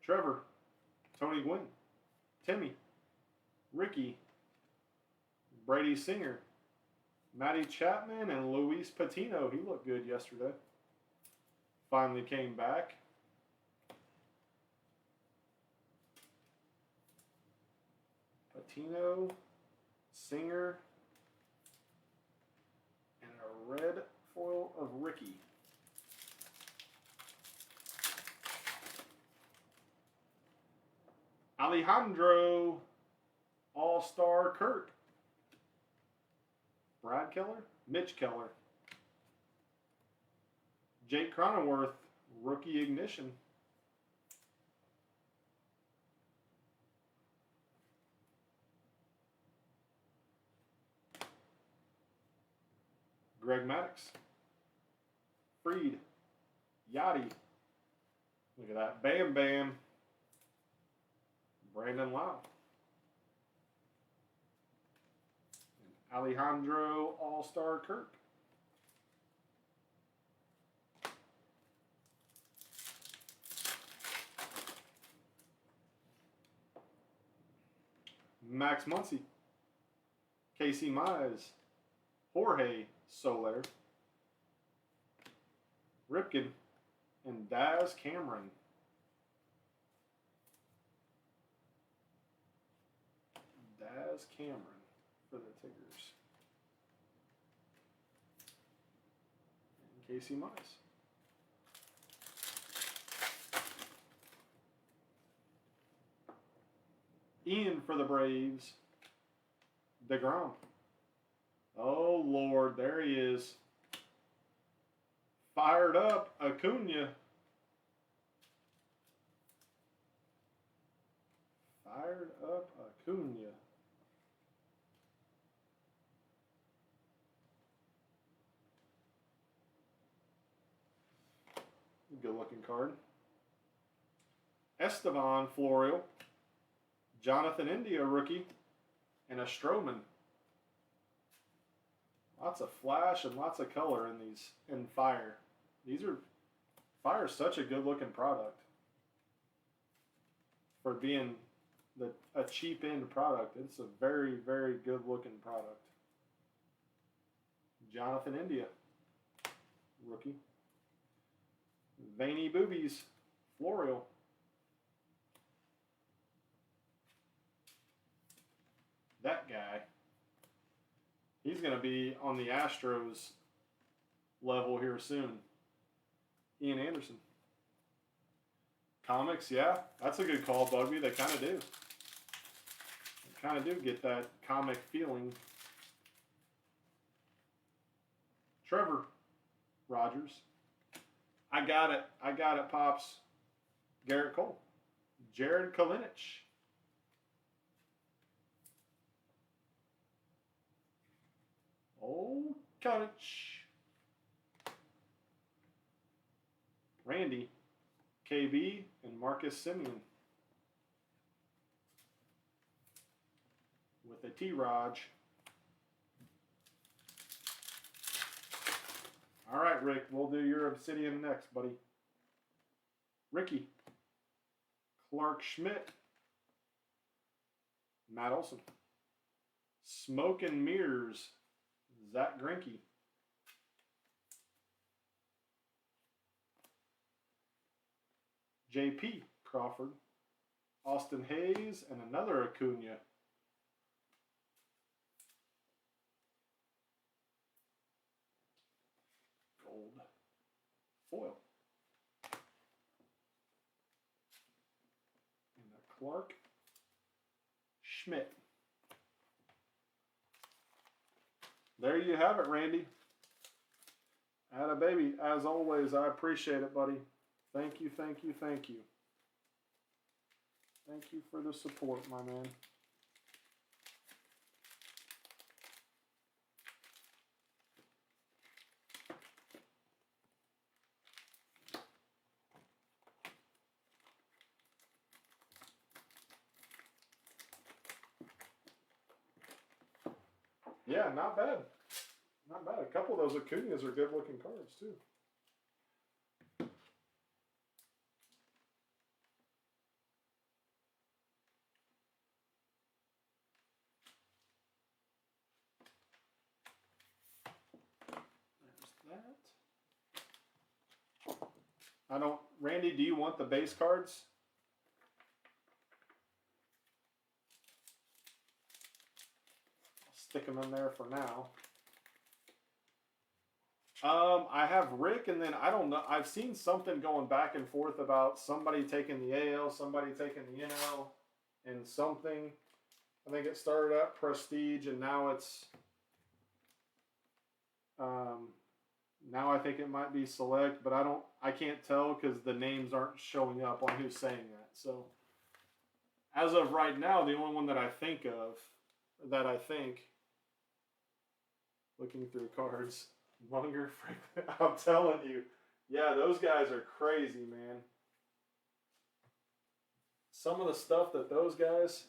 Trevor, Tony Gwynn, Timmy, Ricky, Brady Singer, Matty Chapman, and Luis Patino. He looked good yesterday. Finally came back. Patino, Singer, and a red foil of Ricky. Alejandro, All-Star Kurt. Brad Keller, Mitch Keller. Jake Cronenworth, Rookie Ignition. Greg Maddux. Freed. Yachty. Look at that. Bam Bam. Brandon Lau. And Alejandro All-Star Kirk. Max Muncy. Casey Mize. Jorge Soler. Ripken. And Daz Cameron. Daz Cameron for the Tigers. And Casey Mize. Ian for the Braves. DeGrom. Oh, Lord, there he is. Fired up Acuna. Fired up Acuna. Good looking card. Estevan Florio. Jonathan India rookie. And a Stroman. Lots of flash and lots of color in these, in Fire. Fire is such a good looking product. For being a cheap end product, it's a very, very good looking product. Jonathan India, rookie. Veiny Boobies, Florio. That guy. He's going to be on the Astros level here soon. Ian Anderson. Comics, yeah, that's a good call, Bugby. They kind of do. They kind of do get that comic feeling. Trevor Rogers. I got it, Pops. Garrett Cole. Jared Kalinich. Oh, Kalinich. Randy. KB and Marcus Simeon. With a T-Raj. All right, Rick, we'll do your Obsidian next, buddy. Ricky. Clark Schmidt. Matt Olson. Smoke and Mirrors. Zach Greinke. JP Crawford. Austin Hayes and another Acuna. Gold foil. And a Clark Schmidt. There you have it, Randy. Atta baby. As always, I appreciate it, buddy. Thank you, thank you, thank you. Thank you for the support, my man. Yeah, not bad. Not bad. A couple of those Acunas are good looking cards, too. Randy, do you want the base cards? him in there for now. I have Rick, and then I don't know. I've seen something going back and forth about somebody taking the AL, somebody taking the NL, and something. I think it started at Prestige, and now it's. Now I think it might be Select, but I can't tell because the names aren't showing up on who's saying that. So, as of right now, the only one that I think of, looking through cards. Munger, Franklin. I'm telling you. Yeah, those guys are crazy, man. Some of the stuff that those guys...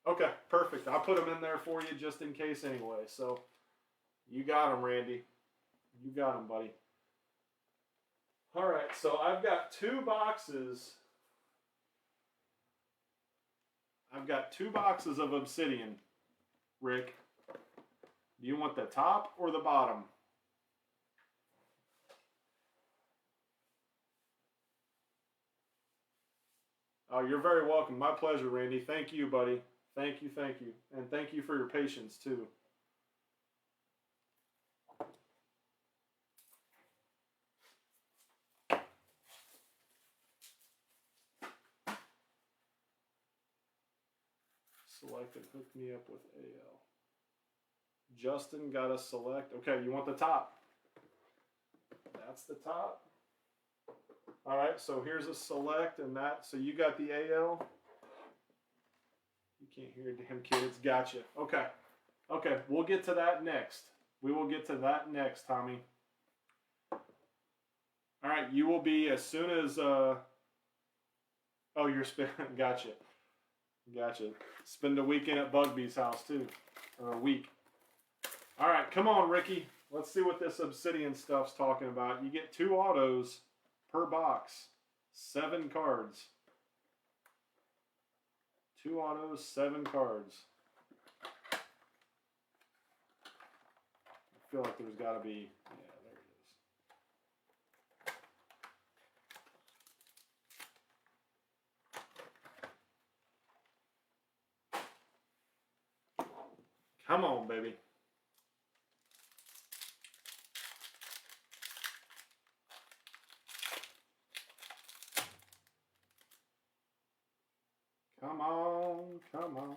Okay, perfect. I'll put them in there for you just in case anyway. So, you got them, Randy. You got them, buddy. All right, so I've got 2 boxes. I've got 2 boxes of Obsidian, Rick. Do you want the top or the bottom? Oh, you're very welcome. My pleasure, Randy. Thank you, buddy. Thank you, thank you. And thank you for your patience, too. Select and hook me up with AL. Justin got a select. Okay, you want the top? That's the top. All right, so here's a select and that. So you got the AL. You can't hear damn kids. Gotcha. Okay. Okay, we'll get to that next. We will get to that next, Tommy. All right, you will be as soon as... Oh, you're spending... Gotcha. Gotcha. Spend a weekend at Bugby's house, too. Or a week. All right, come on, Ricky. Let's see what this Obsidian stuff's talking about. You get 2 autos per box. 7 cards. 2 autos, 7 cards. I feel like there's got to be... Yeah, there it is. Come on, baby. Come on, come on.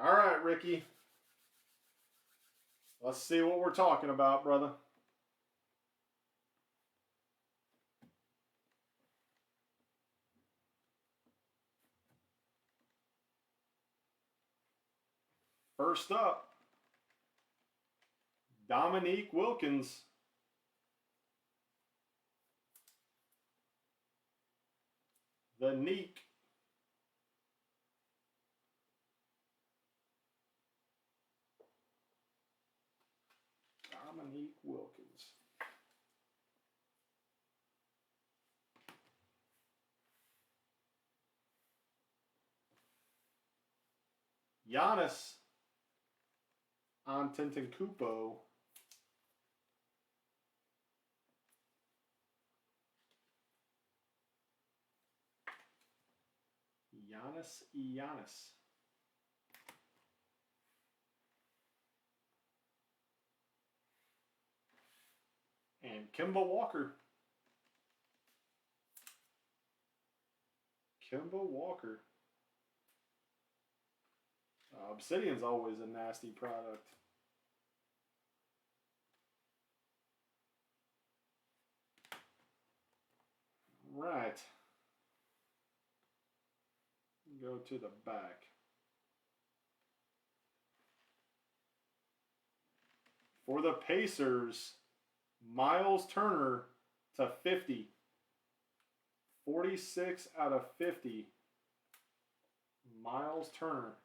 All right, Ricky. Let's see what we're talking about, brother. First up, Dominique Wilkins. The Neek. Dominique Wilkins. Giannis Antetokounmpo. Giannis. And Kemba Walker. Obsidian's always a nasty product. Right. Go to the back. For the Pacers, Miles Turner to 50. 46 out of 50. Miles Turner.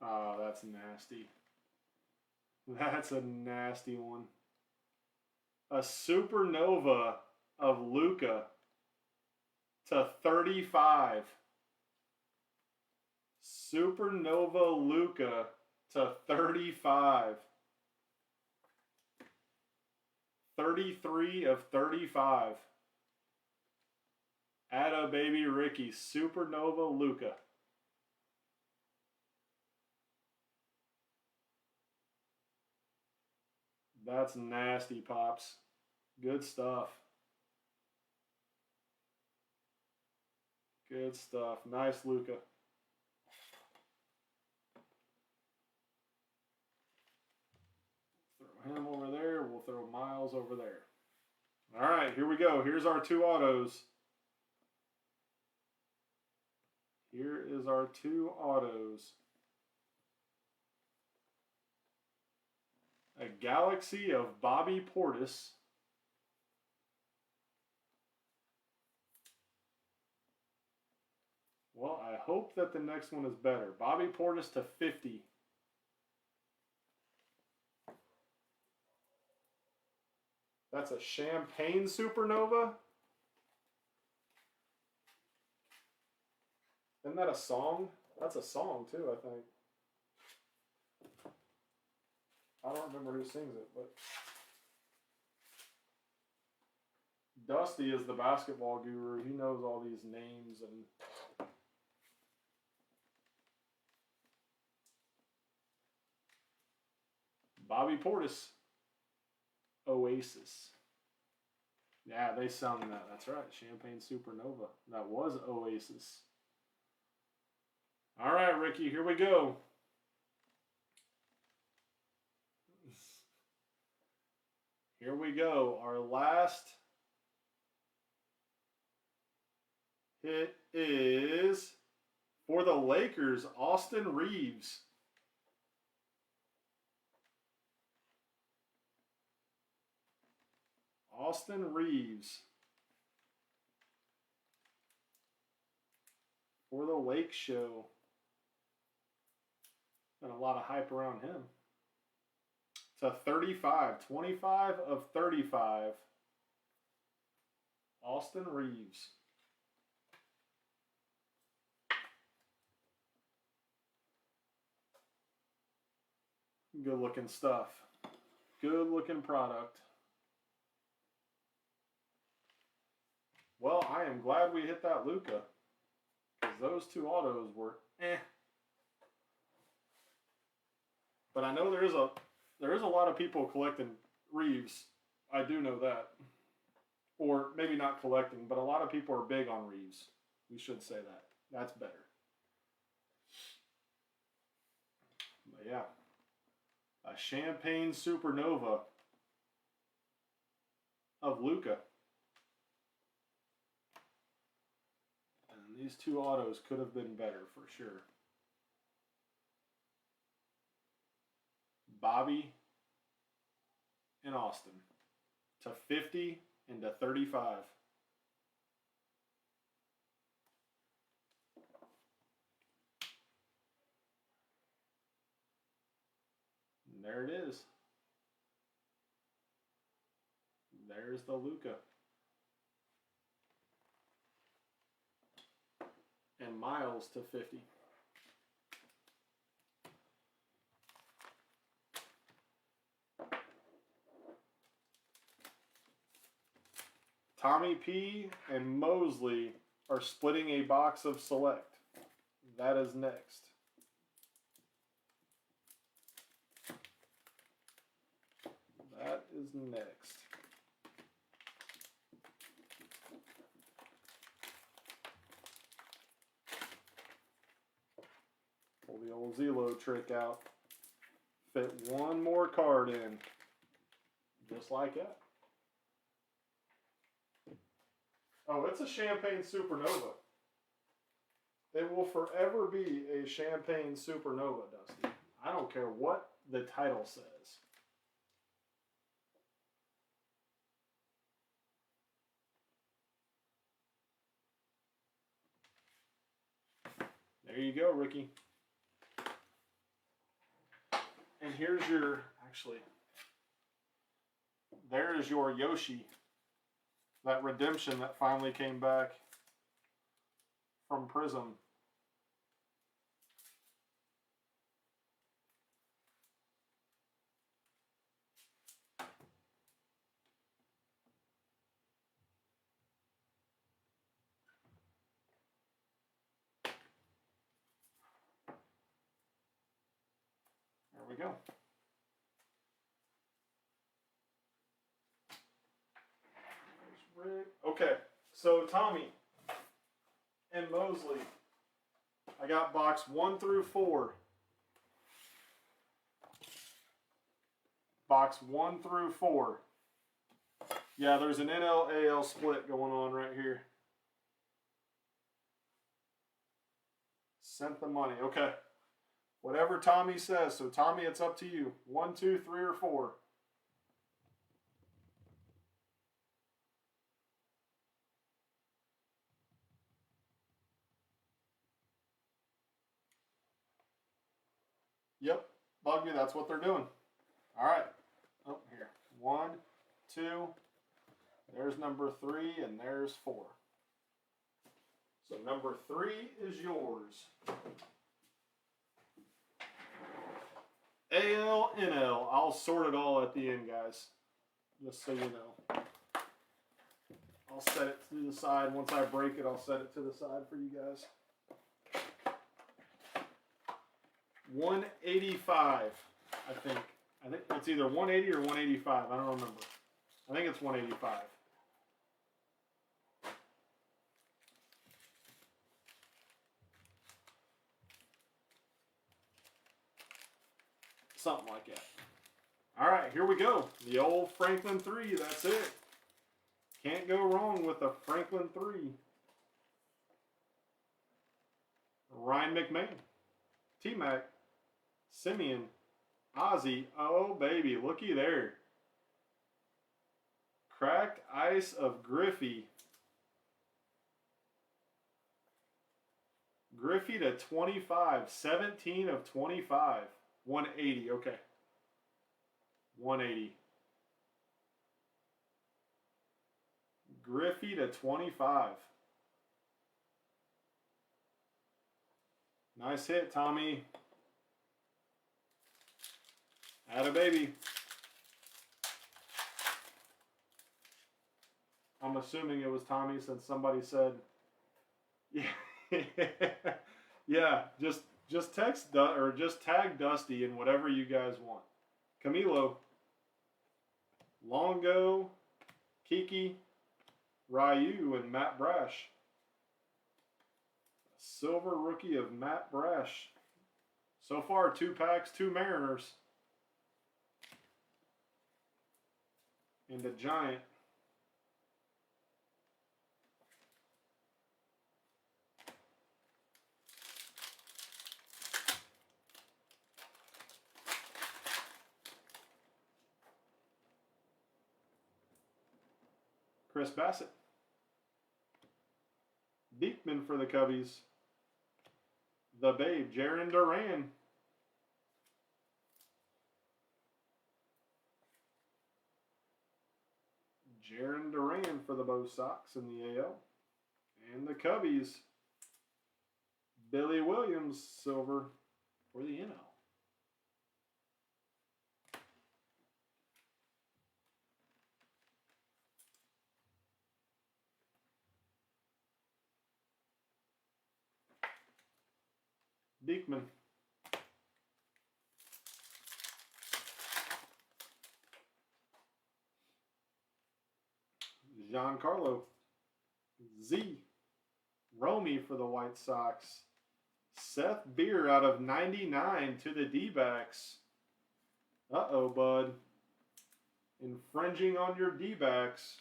Oh, that's nasty. That's a nasty one. A supernova of Luka to 35. Supernova Luka to 35. 33 of 35. Atta baby Ricky. Supernova Luka. That's nasty, Pops. Good stuff. Good stuff. Nice, Luka. Throw him over there. We'll throw Miles over there. All right, here we go. Here's our 2 autos. Here is our 2 autos. A Galaxy of Bobby Portis. Well, I hope that the next one is better. Bobby Portis to 50. That's a Champagne Supernova? Isn't that a song? That's a song too, I think. I don't remember who sings it, but Dusty is the basketball guru. He knows all these names and Bobby Portis. Oasis. Yeah, they sung that. That's right. Champagne Supernova. That was Oasis. All right, Ricky, here we go. Here we go. Our last hit is for the Lakers, Austin Reeves. Austin Reeves. For the Lake Show. And a lot of hype around him. To 35. 25 of 35. Austin Reeves. Good looking stuff. Good looking product. Well, I am glad we hit that Luka. Because those 2 autos were eh. But I know there is a lot of people collecting Reeves. I do know that. Or maybe not collecting, but a lot of people are big on Reeves. We should say that. That's better. But yeah. A Champagne Supernova of Luka. And these 2 autos could have been better for sure. Bobby and Austin to 50 and to 35. And there it is. There's the Luka. And Miles to 50. Tommy P and Mosley are splitting a box of Select. That is next. That is next. Pull the old Zelo trick out. Fit one more card in. Just like that. Oh, it's a Champagne Supernova. It will forever be a Champagne Supernova, Dusty. I don't care what the title says. There you go, Ricky. And here's your, actually, there is your Yoshi. That redemption that finally came back from Prism. There we go. Okay, so Tommy and Mosley, I got box 1 through 4. Box 1 through 4. Yeah, there's an NL-AL split going on right here. Sent the money. Okay. Whatever Tommy says. So Tommy, it's up to you. 1, 2, 3, or 4. Yep, Buggy, that's what they're doing. All right. Oh, here. 1, 2. There's number 3, and there's 4. So number 3 is yours. AL, NL. I'll sort it all at the end, guys. Just so you know. I'll set it to the side. Once I break it, I'll set it to the side for you guys. 185, I think. I think it's either 180 or 185. I don't remember. I think it's 185. Something like that. All right, here we go. The old Franklin 3. That's it. Can't go wrong with a Franklin 3. Ryan McMahon. T-Mac. Simeon. Ozzy. Oh, baby. Looky there. Cracked ice of Griffey. Griffey to 25. 17 of 25. 180. Okay. 180. Griffey to 25. Nice hit, Tommy. Atta baby. I'm assuming it was Tommy since somebody said, yeah, yeah. Just text or just tag Dusty in whatever you guys want. Camilo, Longo, Kiki, Ryu, and Matt Brash. Silver rookie of Matt Brash. So far, 2 packs, 2 Mariners. And a Giant. Chris Bassett. Beekman for the Cubbies. The Babe, Jaron Duran. Jaron Duran for the Bo Sox in the AL. And the Cubbies, Billy Williams, silver for the NL. Beekman. Giancarlo. Z. Romy for the White Sox. Seth Beer out of 99 to the D-backs. Uh-oh, bud. Infringing on your D-backs.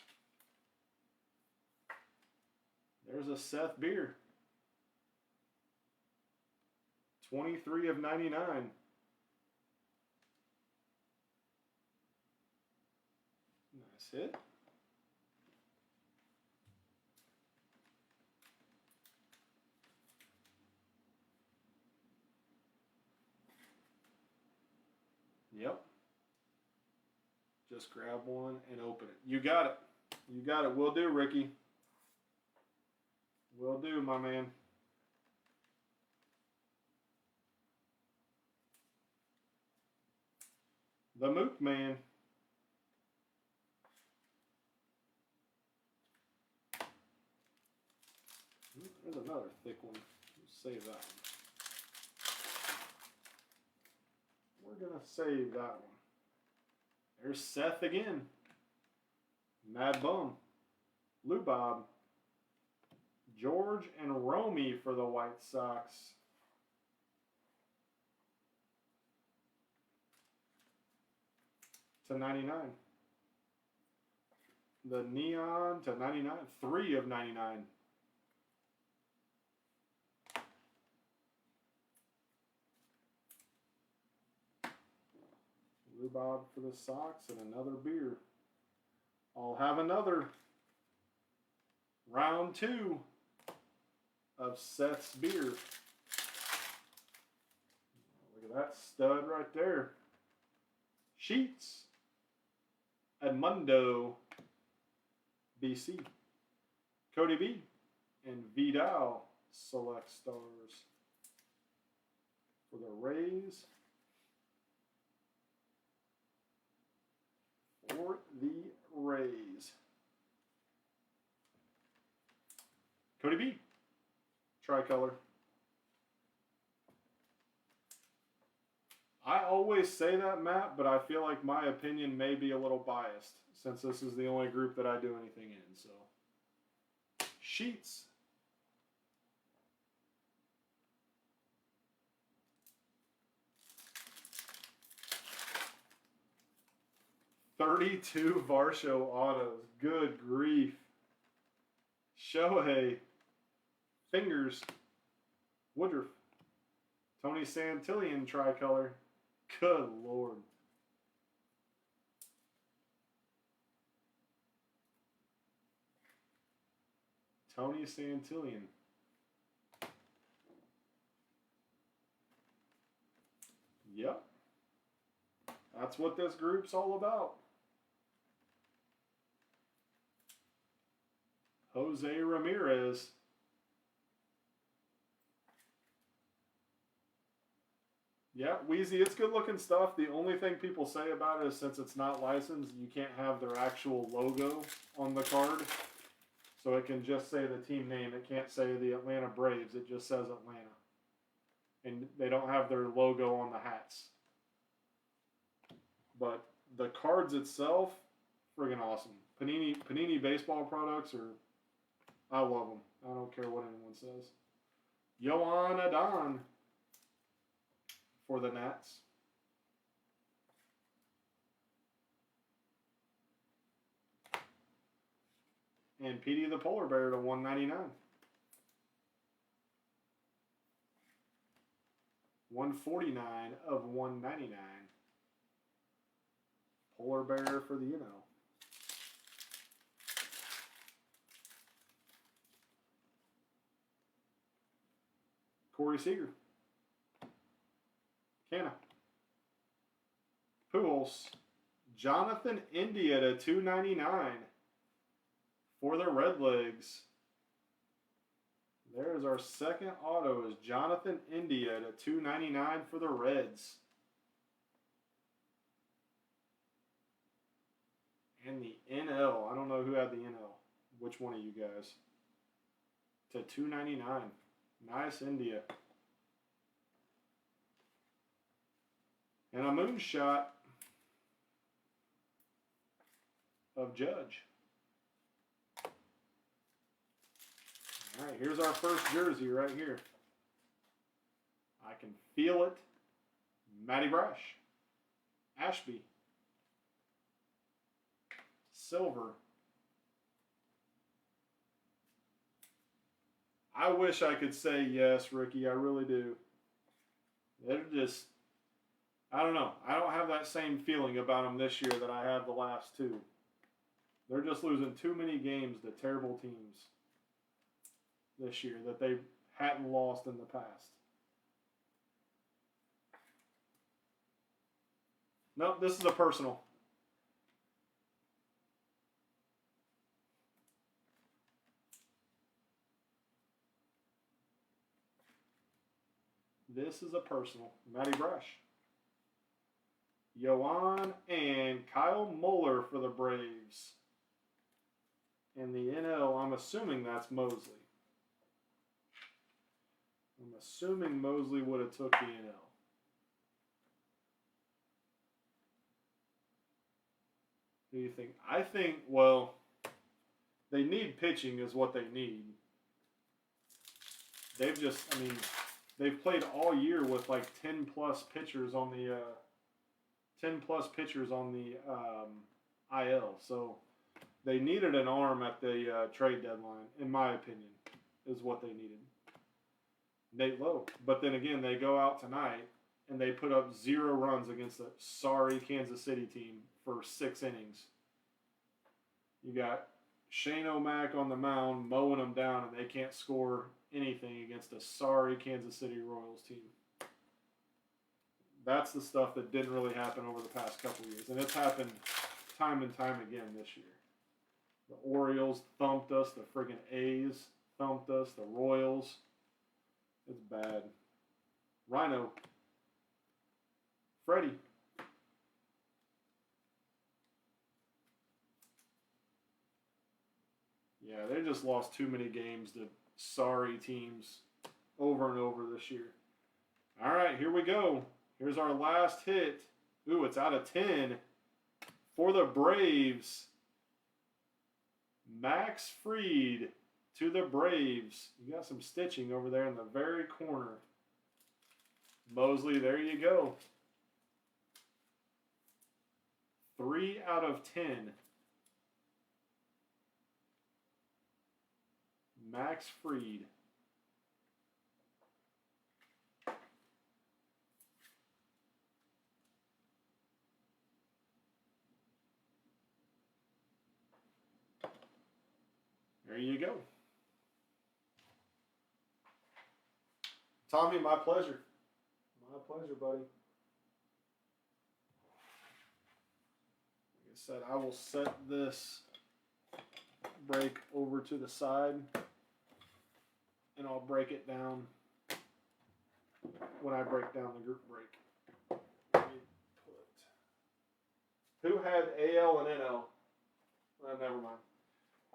There's a Seth Beer. 23 of 99. Nice hit. Yep. Just grab one and open it. You got it. You got it. Will do, Ricky. Will do, my man. The Mook Man. There's another thick one. Let's save that one. We're going to save that one. There's Seth again. Mad Bum. Lou Bob. George and Romy for the White Sox. /99. The Neon /99. 3 of 99. Lou Bob for the Sox and another beer. I'll have another. Round 2 of Seth's beer. Look at that stud right there. Sheets. Edmundo. BC. Cody B. And Vidal select stars. For the Rays. For the Rays. Cody B. Tricolor. I always say that, Matt, but I feel like my opinion may be a little biased since this is the only group that I do anything in. So, Sheets. /32 Varsho autos. Good grief. Shohei. Fingers. Woodruff. Tony Santillan tricolor. Good Lord. Tony Santillan. Yep. That's what this group's all about. Jose Ramirez. Yeah, Wheezy, it's good looking stuff. The only thing people say about it is since it's not licensed, you can't have their actual logo on the card. So it can just say the team name. It can't say the Atlanta Braves. It just says Atlanta. And they don't have their logo on the hats. But the cards itself, friggin' awesome. Panini baseball products I love them. I don't care what anyone says. Yohan Adon for the Nats. And Petey the Polar Bear to 199. 149 of 199. Polar Bear for the Corey Seager. Canna. Pujols. Jonathan India to 299 for the Redlegs. There's our second auto is Jonathan India to 299 for the Reds. And the NL. I don't know who had the NL. Which one of you guys? To 299. Nice India. And a moonshot of Judge. All right, here's our first jersey right here. I can feel it. Matty Brash. Ashby. Silver. I wish I could say yes, Ricky. I really do. They're just, I don't know. I don't have that same feeling about them this year that I have the last two. They're just losing too many games to terrible teams this year that they hadn't lost in the past. Nope, this is a personal. This is a personal. Matty Brash. Yoan and Kyle Muller for the Braves. And the NL, I'm assuming that's Mosley. I'm assuming Mosley would have took the NL. Who do you think? I think, well, they need pitching is what they need. They've just, I mean, they've played all year with like 10 plus pitchers on the IL. So they needed an arm at the trade deadline, in my opinion, is what they needed. Nate Lowe. But then again, they go out tonight and they put up 0 runs against a sorry Kansas City team for 6 innings. You got Shane O'Mac on the mound mowing them down, and they can't score anything against a sorry Kansas City Royals team. That's the stuff that didn't really happen over the past couple years. And it's happened time and time again this year. The Orioles thumped us. The friggin' A's thumped us. The Royals. It's bad. Rhino. Freddie. Yeah, they just lost too many games to sorry teams over and over this year. All right, here we go. Here's our last hit. Ooh, it's out of 10 for the Braves. Max Fried to the Braves. You got some stitching over there in the very corner. Mosley, there you go. 3 out of 10. Max Fried. There you go. Tommy, my pleasure. My pleasure, buddy. Like I said, I will set this break over to the side, and I'll break it down when I break down the group break. Let me put, who had AL and NL? Never mind.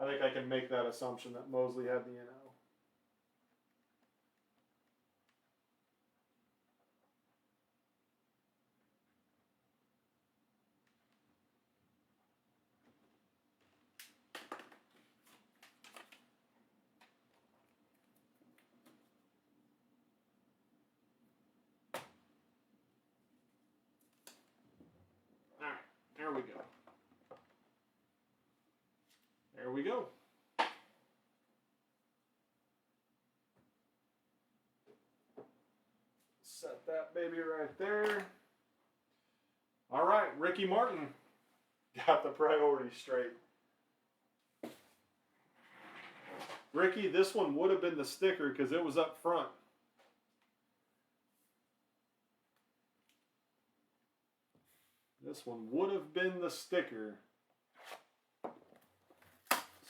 I think I can make that assumption that Mosley had the NL. All right, there we go. There we go. Set that baby right there. All right, Ricky Martin got the priority straight. Ricky, this one would have been the sticker because it was up front. This one would have been the sticker.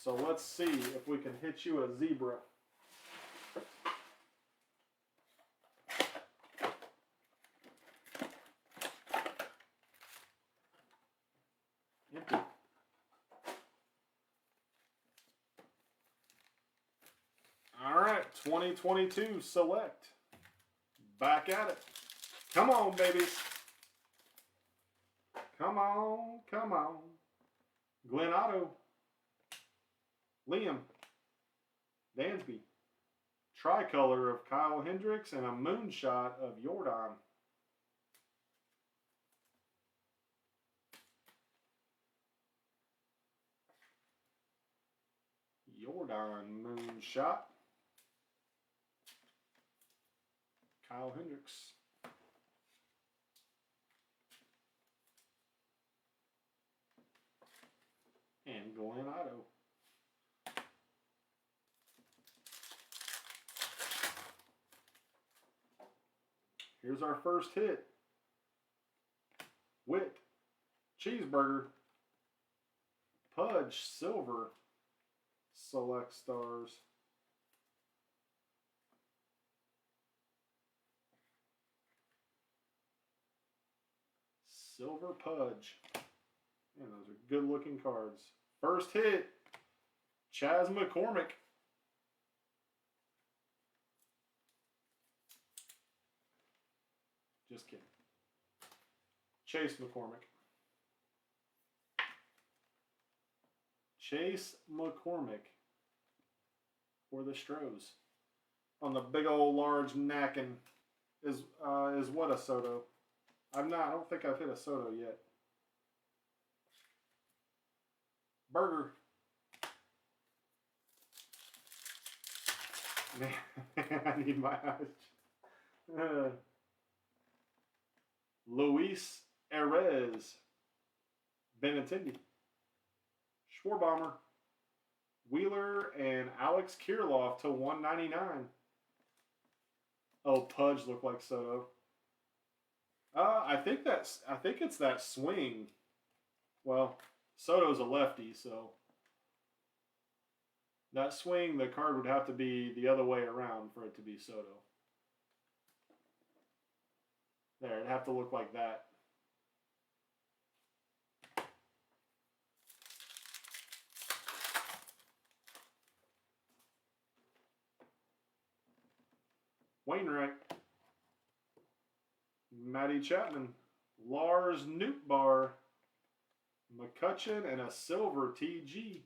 So let's see if we can hit you a zebra. Empty. All right, 2022 select. Back at it. Come on, babies. Come on, come on. Glenn Otto. Liam. Dansby. Tricolor of Kyle Hendricks and a moonshot of Jordan. Jordan moonshot. Kyle Hendricks. And Glenn Otto. Here's our first hit. Witt. Cheeseburger. Pudge. Silver. Select stars. Silver Pudge. Man, those are good looking cards. First hit, Chas McCormick. Just kidding. Chase McCormick. Chase McCormick for the Stros. On the big old large knackin' is what a Soto. I don't think I've hit a Soto yet. Burger. Man, I need my eyes. Luis Erez. Benintendi. Schwarbomber. Wheeler and Alex Kirilloff to 199. Oh, Pudge looked like Soto. I think it's that swing. Well, Soto's a lefty, so that swing, the card would have to be the other way around for it to be Soto. There, it'd have to look like that. Wainwright. Matty Chapman. Lars Nootbaar. McCutcheon and a silver TG.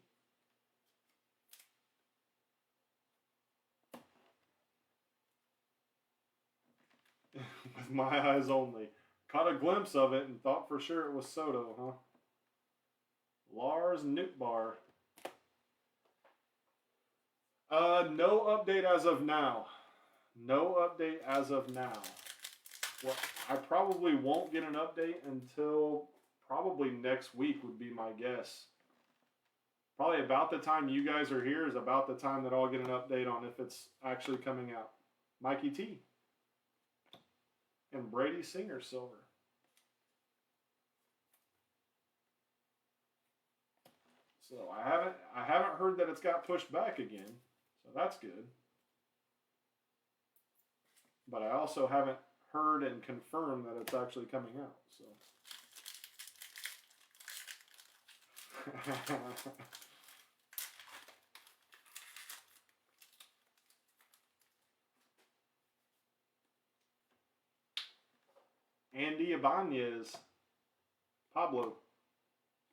With my eyes only. Caught a glimpse of it and thought for sure it was Soto, huh? Lars Nootbaar. No update as of now. No update as of now. Well, I probably won't get an update until probably next week would be my guess. Probably about the time you guys are here is about the time that I'll get an update on if it's actually coming out. Mikey T. And Brady Singer silver. So I haven't heard that it's got pushed back again. So that's good. But I also haven't heard and confirmed that it's actually coming out. So Andy Ibanez, Pablo,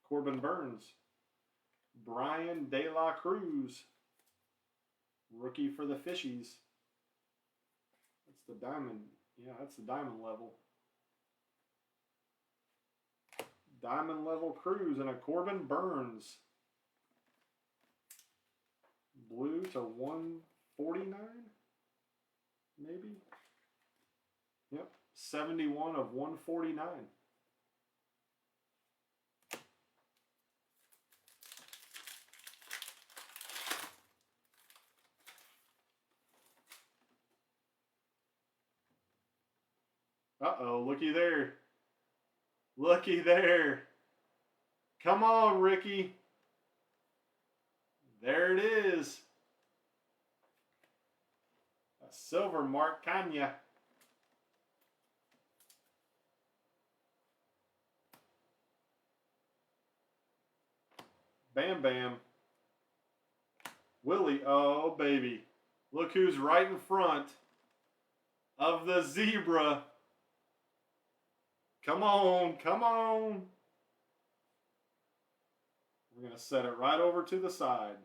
Corbin Burns, Brian De La Cruz, rookie for the Fishies. That's the diamond. Yeah, that's the diamond level. Diamond level Cruz and a Corbin Burns. Blue to 149, maybe? Yep, 71 of 149. Uh-oh, looky there. Looky there. Come on, Ricky. There it is. A silver Mark Kanya. Bam Bam. Willie, oh baby. Look who's right in front of the zebra. Come on, come on. We're going to set it right over to the side.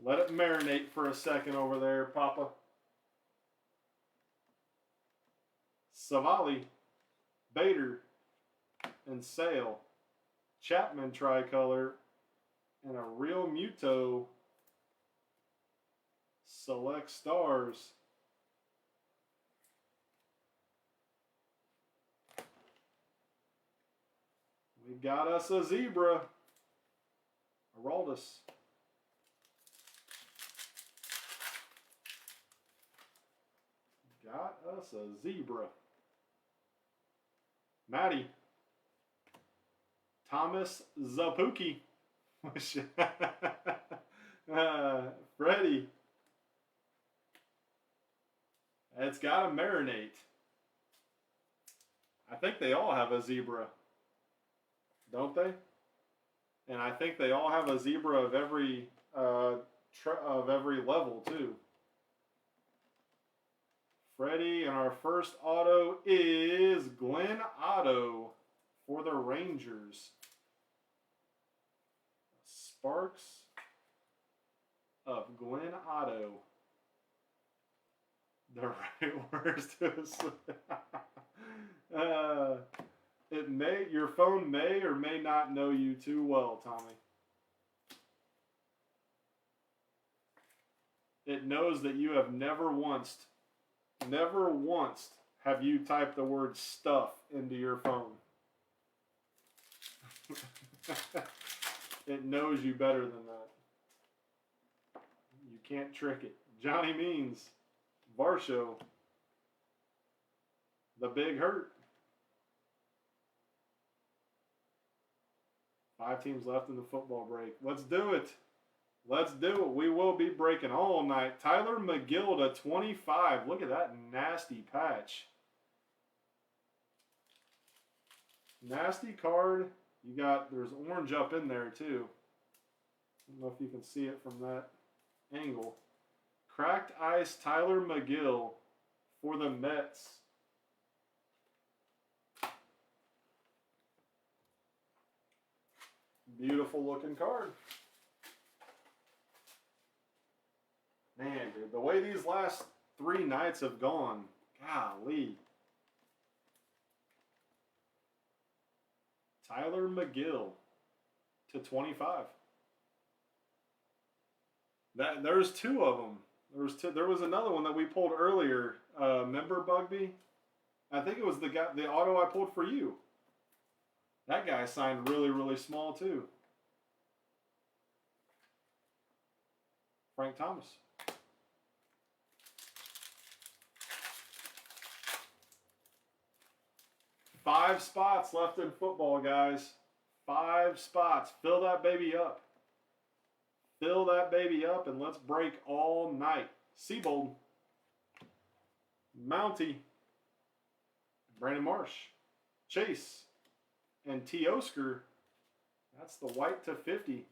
Let it marinate for a second over there, Papa. Savali, Bader, and Sale. Chapman tricolor, and a real Muto. Select Stars. We got us a zebra. Araldus. Got us a zebra. Matty. Thomas Zapuki. Freddie. It's got to marinate. I think they all have a zebra, don't they? And I think they all have a zebra of every level too. Freddie, and our first auto is Glenn Otto for the Rangers. Sparks of Glenn Otto. The right words to your phone may or may not know you too well, Tommy. It knows that you have never once have you typed the word stuff into your phone. It knows you better than that. You can't trick it. Johnny Means, Varsho, the Big Hurt. 5 teams left in the football break. Let's do it. Let's do it. We will be breaking all night. Tyler McGill to 25. Look at that nasty patch. Nasty card. There's orange up in there too. I don't know if you can see it from that angle. Cracked ice Tyler McGill for the Mets. Beautiful looking card. Man, dude, the way these last 3 nights have gone, golly. Tyler McGill to 25. There's 2 of them. There was another one that we pulled earlier. Remember Bugby? I think it was the auto I pulled for you. That guy signed really, really small too. Frank Thomas. Five spots left in football, guys. 5 spots. Fill that baby up. Fill that baby up and let's break all night. Seabold. Mountie. Brandon Marsh. Chase. And T. Osker. That's the white to 50.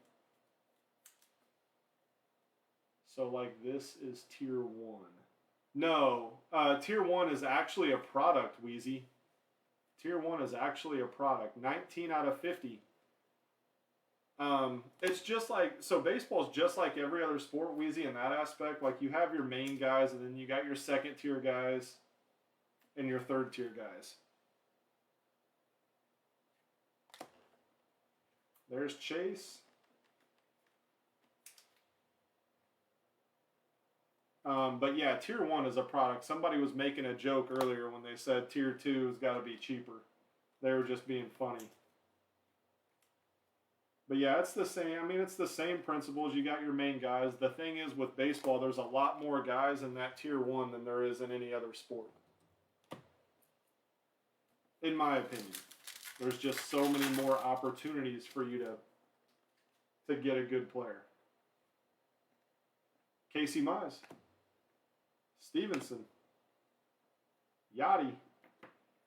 So like this is tier 1. No. Tier 1 is actually a product, Wheezy. Tier 1 is actually a product. 19 out of 50. It's just like, so baseball is just like every other sport, Wheezy, in that aspect. Like you have your main guys and then you got your second tier guys and your third tier guys. There's Chase. But yeah, tier 1 is a product. Somebody was making a joke earlier when they said tier 2 has got to be cheaper. They were just being funny. But yeah, it's the same. I mean, it's the same principles. You got your main guys. The thing is with baseball, there's a lot more guys in that tier 1 than there is in any other sport. In my opinion. There's just so many more opportunities for you to get a good player. Casey Mize. Stevenson. Yachty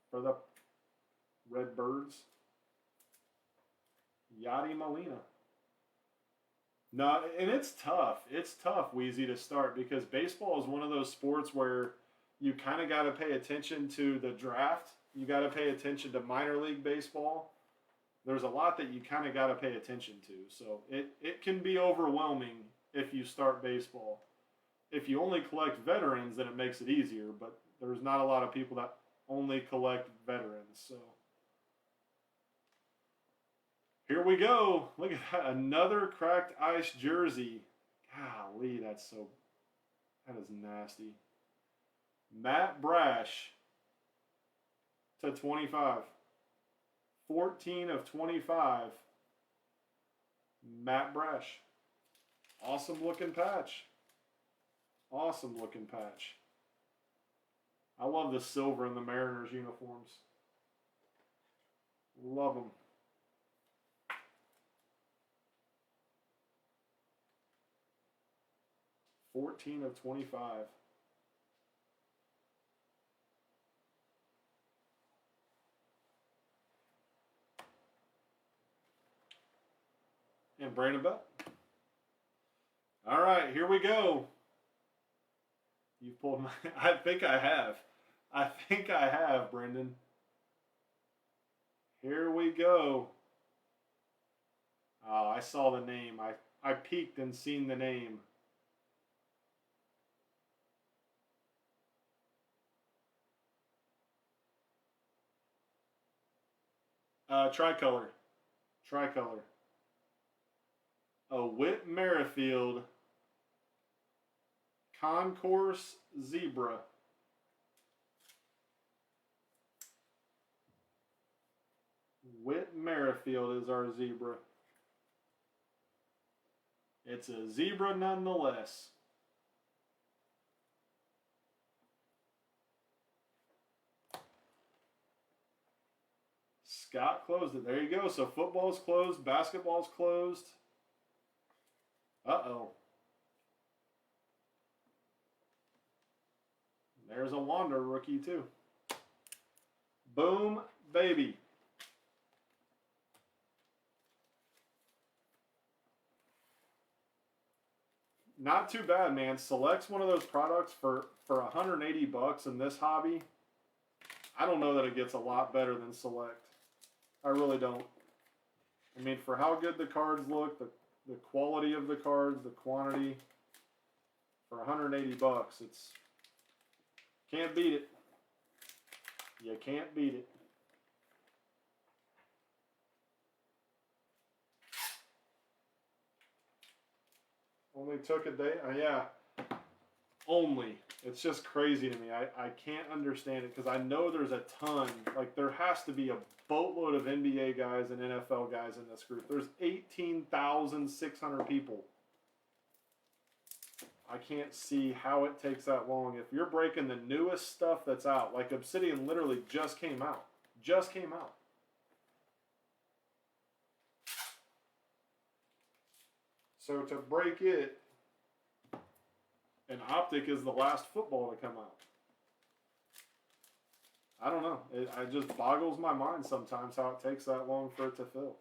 for the Redbirds. Yachty Molina. No, and it's tough. It's tough, Wheezy, to start because baseball is one of those sports where you kind of got to pay attention to the draft. You got to pay attention to minor league baseball. There's a lot that you kind of got to pay attention to. So it can be overwhelming if you start baseball. If you only collect veterans, then it makes it easier. But there's not a lot of people that only collect veterans. So here we go. Look at that. Another cracked ice jersey. Golly, that is nasty. Matt Brash to 25. 14 of 25. Matt Brash. Awesome looking patch. Awesome looking patch. I love the silver in the Mariners uniforms. Love them. $14 of 25. And Brandon Belt. All right, here we go. You pulled my... I think I have. Brendan. Here we go. Oh, I saw the name. I peeked and seen the name. Tricolor. A Whit Merrifield Concourse Zebra. Whit Merrifield is our zebra. It's a zebra nonetheless. Scott closed it. There you go. So football's closed. Basketball's closed. Uh-oh. There's a Wander rookie too. Boom, baby. Not too bad, man. Select's one of those products for $180 in this hobby. I don't know that it gets a lot better than Select. I really don't. I mean, for how good the cards look, the quality of the cards, the quantity, for $180, it's can't beat it. You can't beat it. Only took a day. Yeah. Only. It's just crazy to me. I can't understand it because I know there's a ton. Like, there has to be a boatload of NBA guys and NFL guys in this group. There's 18,600 people. I can't see how it takes that long. If you're breaking the newest stuff that's out, like Obsidian literally just came out. Just came out. So to break it, an Optic is the last football to come out. I don't know. It just boggles my mind sometimes how it takes that long for it to fill.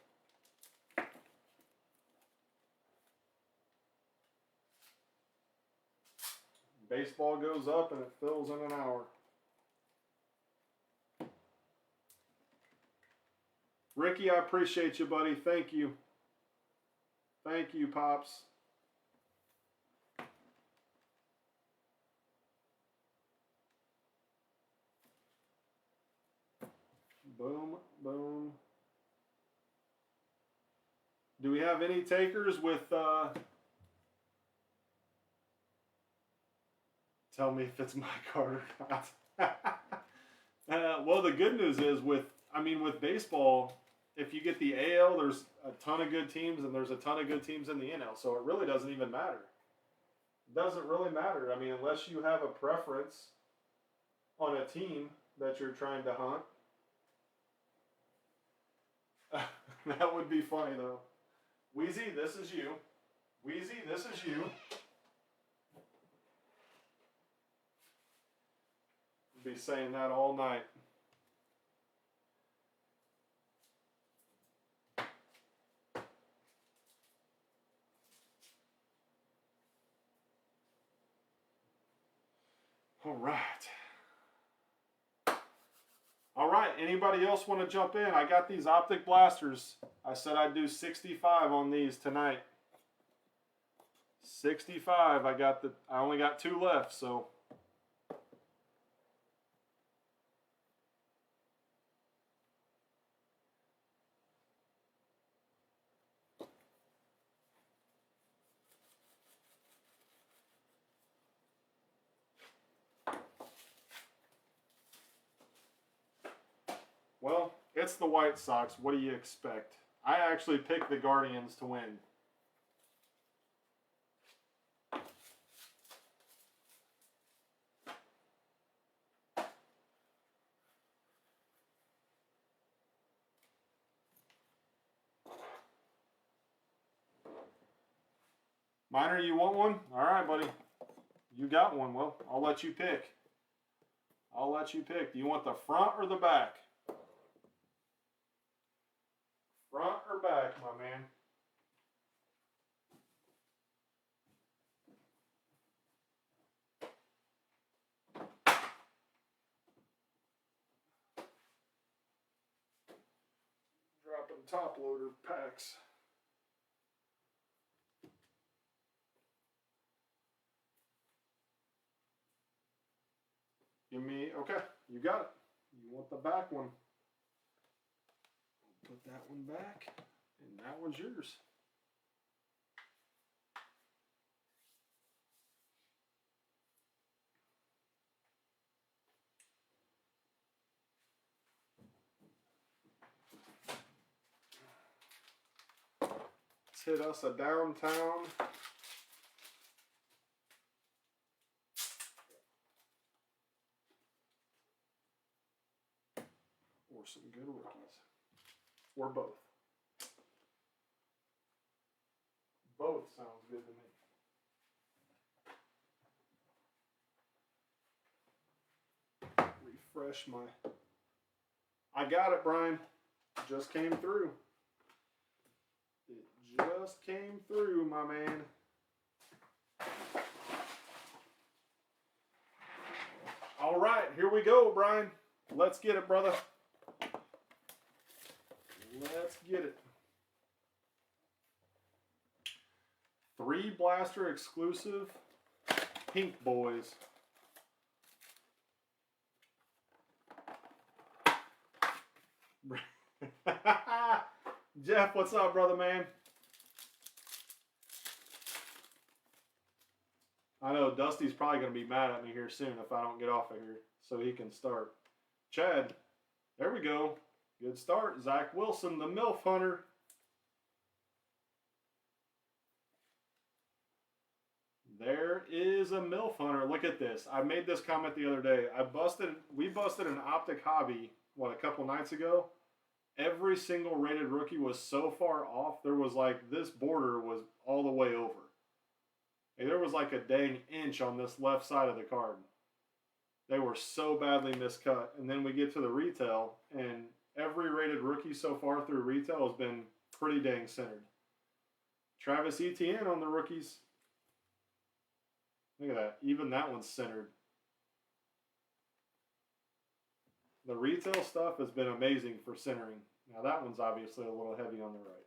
Baseball goes up and it fills in an hour. Ricky, I appreciate you, buddy. Thank you. Thank you, Pops. Boom, boom. Do we have any takers with, tell me if it's my card or not. Well, the good news is with baseball, if you get the AL, there's a ton of good teams and there's a ton of good teams in the NL. So it really doesn't even matter. It doesn't really matter. I mean, unless you have a preference on a team that you're trying to hunt. That would be funny, though. Wheezy, this is you. Wheezy, this is you. Be saying that all night. All right. All right, anybody else want to jump in? I got these Optic Blasters. I said I'd do 65 on these tonight. 65. I only got 2 left, so. Well, it's the White Sox. What do you expect? I actually picked the Guardians to win. Miner, you want one? All right, buddy. You got one. Well, I'll let you pick. I'll let you pick. Do you want the front or the back? Front or back, my man? dropping top loader packs. Give me, okay, you got it. You want the back one. Put that one back, and that one's yours. Let's hit us a downtown. Or some good rookies. Or both. Both sounds good to me. Refresh my... I got it, Brian. Just came through. It just came through, my man. All right, here we go, Brian. Let's get it, brother. Let's get it. 3 blaster exclusive Pink Boys. Jeff, what's up, brother, man? I know Dusty's probably going to be mad at me here soon if I don't get off of here so he can start. Chad, there we go. Good start. Zach Wilson, the MILF Hunter. There is a MILF Hunter. Look at this. I made this comment the other day. We busted an optic hobby, what, a couple nights ago? Every single rated rookie was so far off. There was like, this border was all the way over. Hey, there was like a dang inch on this left side of the card. They were so badly miscut. And then we get to the retail, and every rated rookie so far through retail has been pretty dang centered. Travis Etienne on the rookies. Look at that. Even that one's centered. The retail stuff has been amazing for centering. Now that one's obviously a little heavy on the right.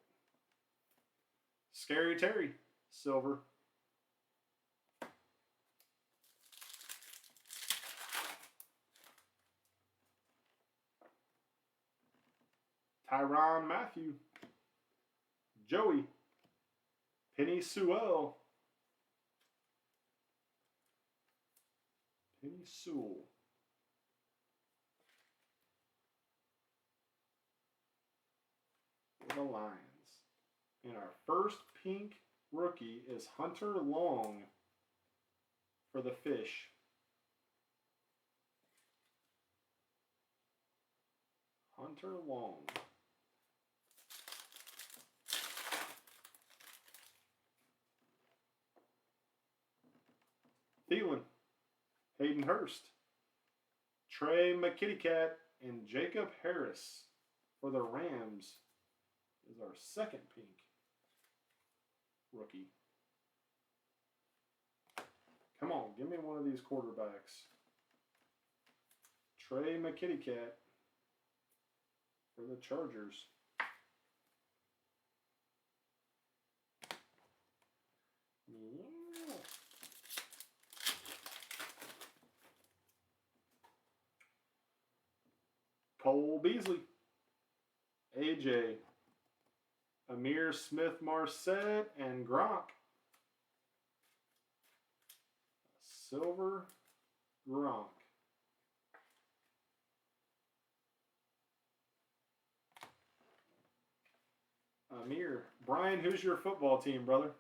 Scary Terry, silver. Tyrann Mathieu. Joey. Penny Sewell. Penny Sewell. For the Lions. And our first pink rookie is Hunter Long for the Fish. Hunter Long. Thielen, Hayden Hurst, Trey McKittycat, and Jacob Harris for the Rams is our second pink rookie. Come on, give me one of these quarterbacks. Trey McKittycat for the Chargers. Yeah. Cole Beasley, AJ, Amir Smith-Marset, and Gronk. Silver Gronk. Amir. Brian, who's your football team, brother?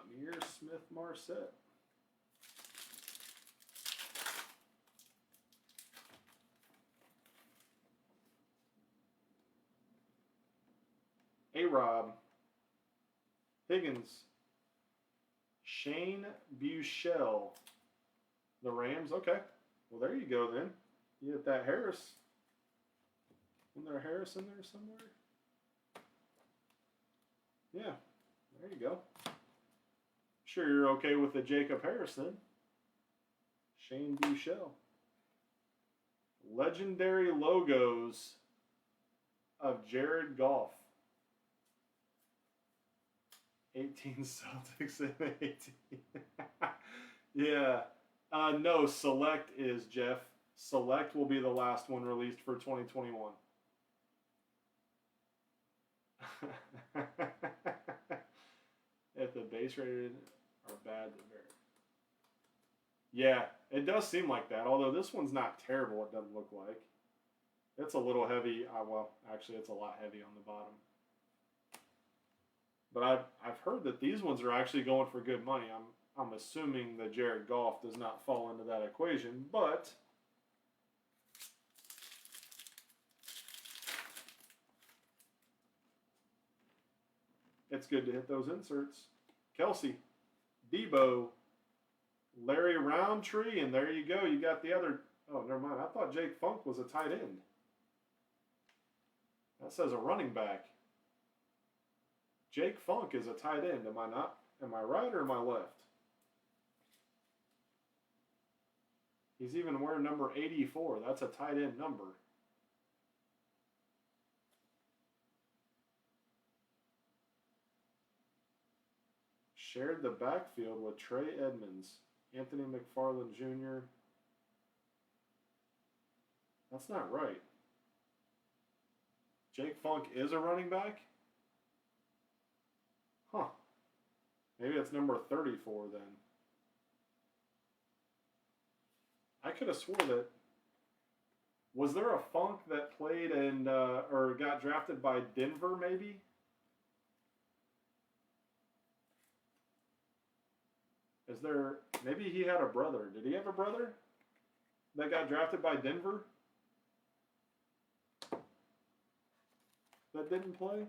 Amir Smith-Marset. A-Rob, Higgins, Shane Buechele, the Rams. Okay, well there you go then. You get that Harris. Isn't there a Harris in there somewhere? Yeah, there you go. Sure you're okay with the Jacob Harris then. Shane Buechele. Legendary logos of Jared Goff. 18 Celtics and 18. Yeah. No, Select is, Jeff. Select will be the last one released for 2021. If the base rated are bad, they're very. Yeah, it does seem like that. Although this one's not terrible, it doesn't look like. It's a little heavy. Well, actually, it's a lot heavy on the bottom. But I've heard that these ones are actually going for good money. I'm assuming that Jared Goff does not fall into that equation, but it's good to hit those inserts. Kelsey, Debo, Larry Roundtree, and there you go. You got the other. Oh, never mind. I thought Jake Funk was a tight end. That says a running back. Jake Funk is a tight end. Am I not? Am I right or am I left? He's even wearing number 84. That's a tight end number. Shared the backfield with Trey Edmonds, Anthony McFarland Jr. That's not right. Jake Funk is a running back? Huh. Maybe it's number 34 then. I could have swore that. Was there a Funk that played and or got drafted by Denver maybe? Is there, maybe he had a brother. Did he have a brother that got drafted by Denver? That didn't play?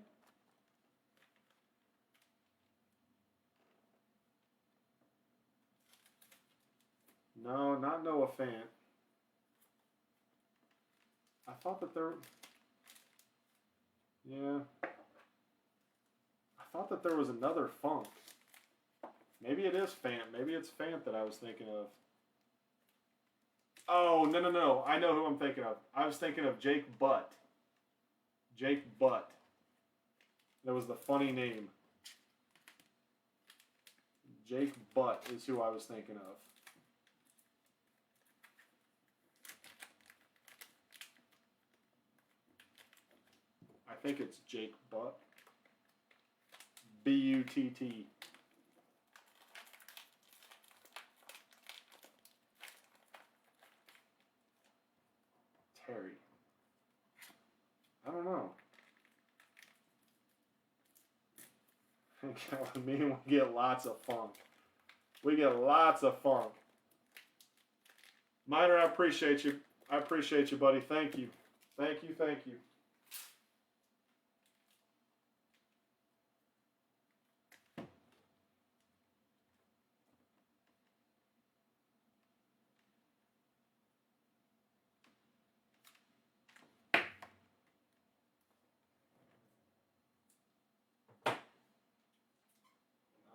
No, not Noah Fant. I thought that there... Yeah. I thought that there was another Funk. Maybe it is Fant. Maybe it's Fant that I was thinking of. Oh, no. I know who I'm thinking of. I was thinking of Jake Butt. Jake Butt. That was the funny name. Jake Butt is who I was thinking of. I think it's Jake Butt. B-U-T-T. Terry. I don't know. I mean, we get lots of funk. We get lots of funk. Miner, I appreciate you. I appreciate you, buddy. Thank you. Thank you.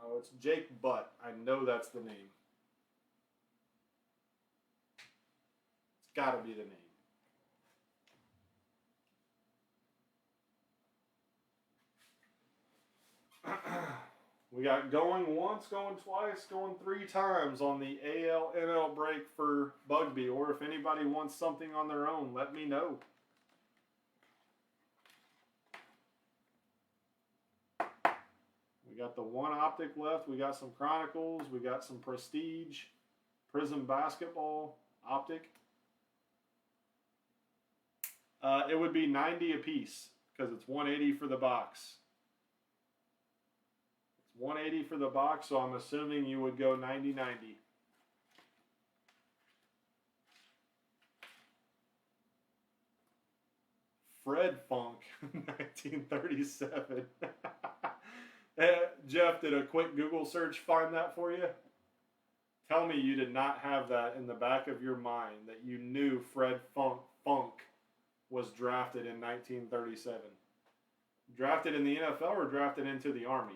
Oh, it's Jake Butt. I know that's the name. It's got to be the name. We got going once, going twice, going 3 times on the AL-NL break for Bugby. Or if anybody wants something on their own, let me know. We got the one optic left. We got some Chronicles. We got some Prestige, Prism Basketball, optic. It would be 90 apiece because it's 180 for the box. It's 180 for the box, so I'm assuming you would go 90-90. Fred Funk, 1937. Jeff, did a quick Google search find that for you? Tell me you did not have that in the back of your mind, that you knew Fred Funk was drafted in 1937. Drafted in the NFL or drafted into the Army?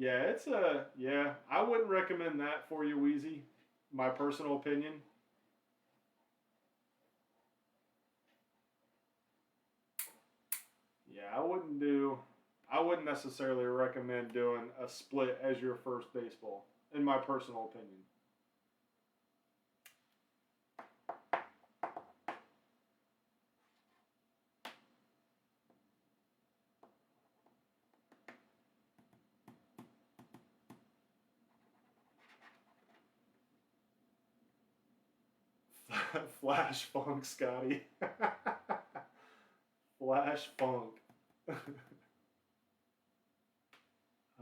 Yeah, it's a yeah. I wouldn't recommend that for you, Wheezy. My personal opinion. Yeah, I wouldn't necessarily recommend doing a split as your first baseball, in my personal opinion. Flash Funk, Scotty. Flash Funk.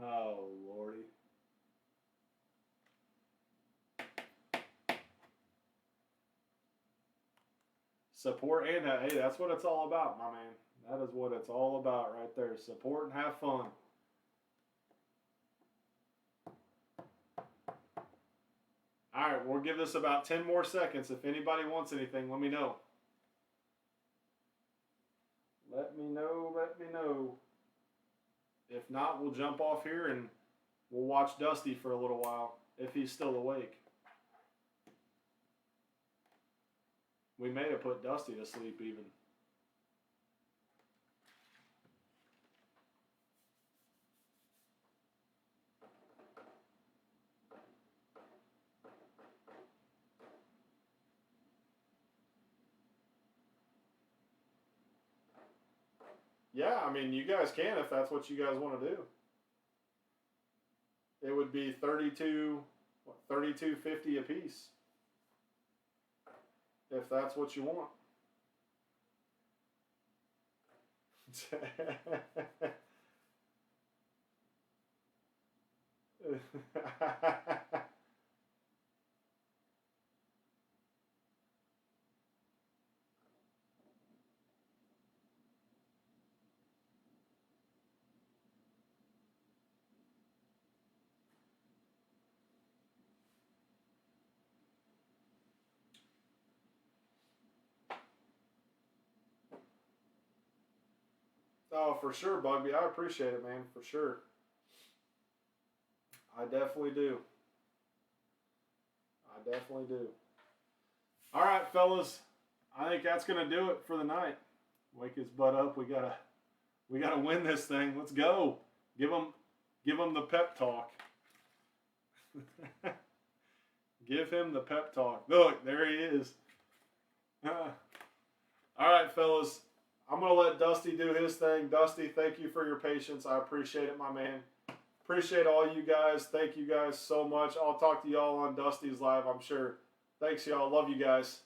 Oh, Lordy. Support and hey, that's what it's all about, my man. That is what it's all about right there. Support and have fun. All right, we'll give this about 10 more seconds. If anybody wants anything, let me know. Let me know, let me know. If not, we'll jump off here and we'll watch Dusty for a little while, if he's still awake. We may have put Dusty to sleep even. Yeah, I mean, you guys can if that's what you guys want to do. It would be 32.50 a piece. If that's what you want. Oh, for sure, Bugby. I appreciate it, man. For sure. I definitely do. I definitely do. All right, fellas. I think that's gonna do it for the night. Wake his butt up. We gotta win this thing. Let's go. Give him the pep talk. Give him the pep talk. Look, there he is. All right, fellas. I'm going to let Dusty do his thing. Dusty, thank you for your patience. I appreciate it, my man. Appreciate all you guys. Thank you guys so much. I'll talk to y'all on Dusty's Live, I'm sure. Thanks, y'all. Love you guys.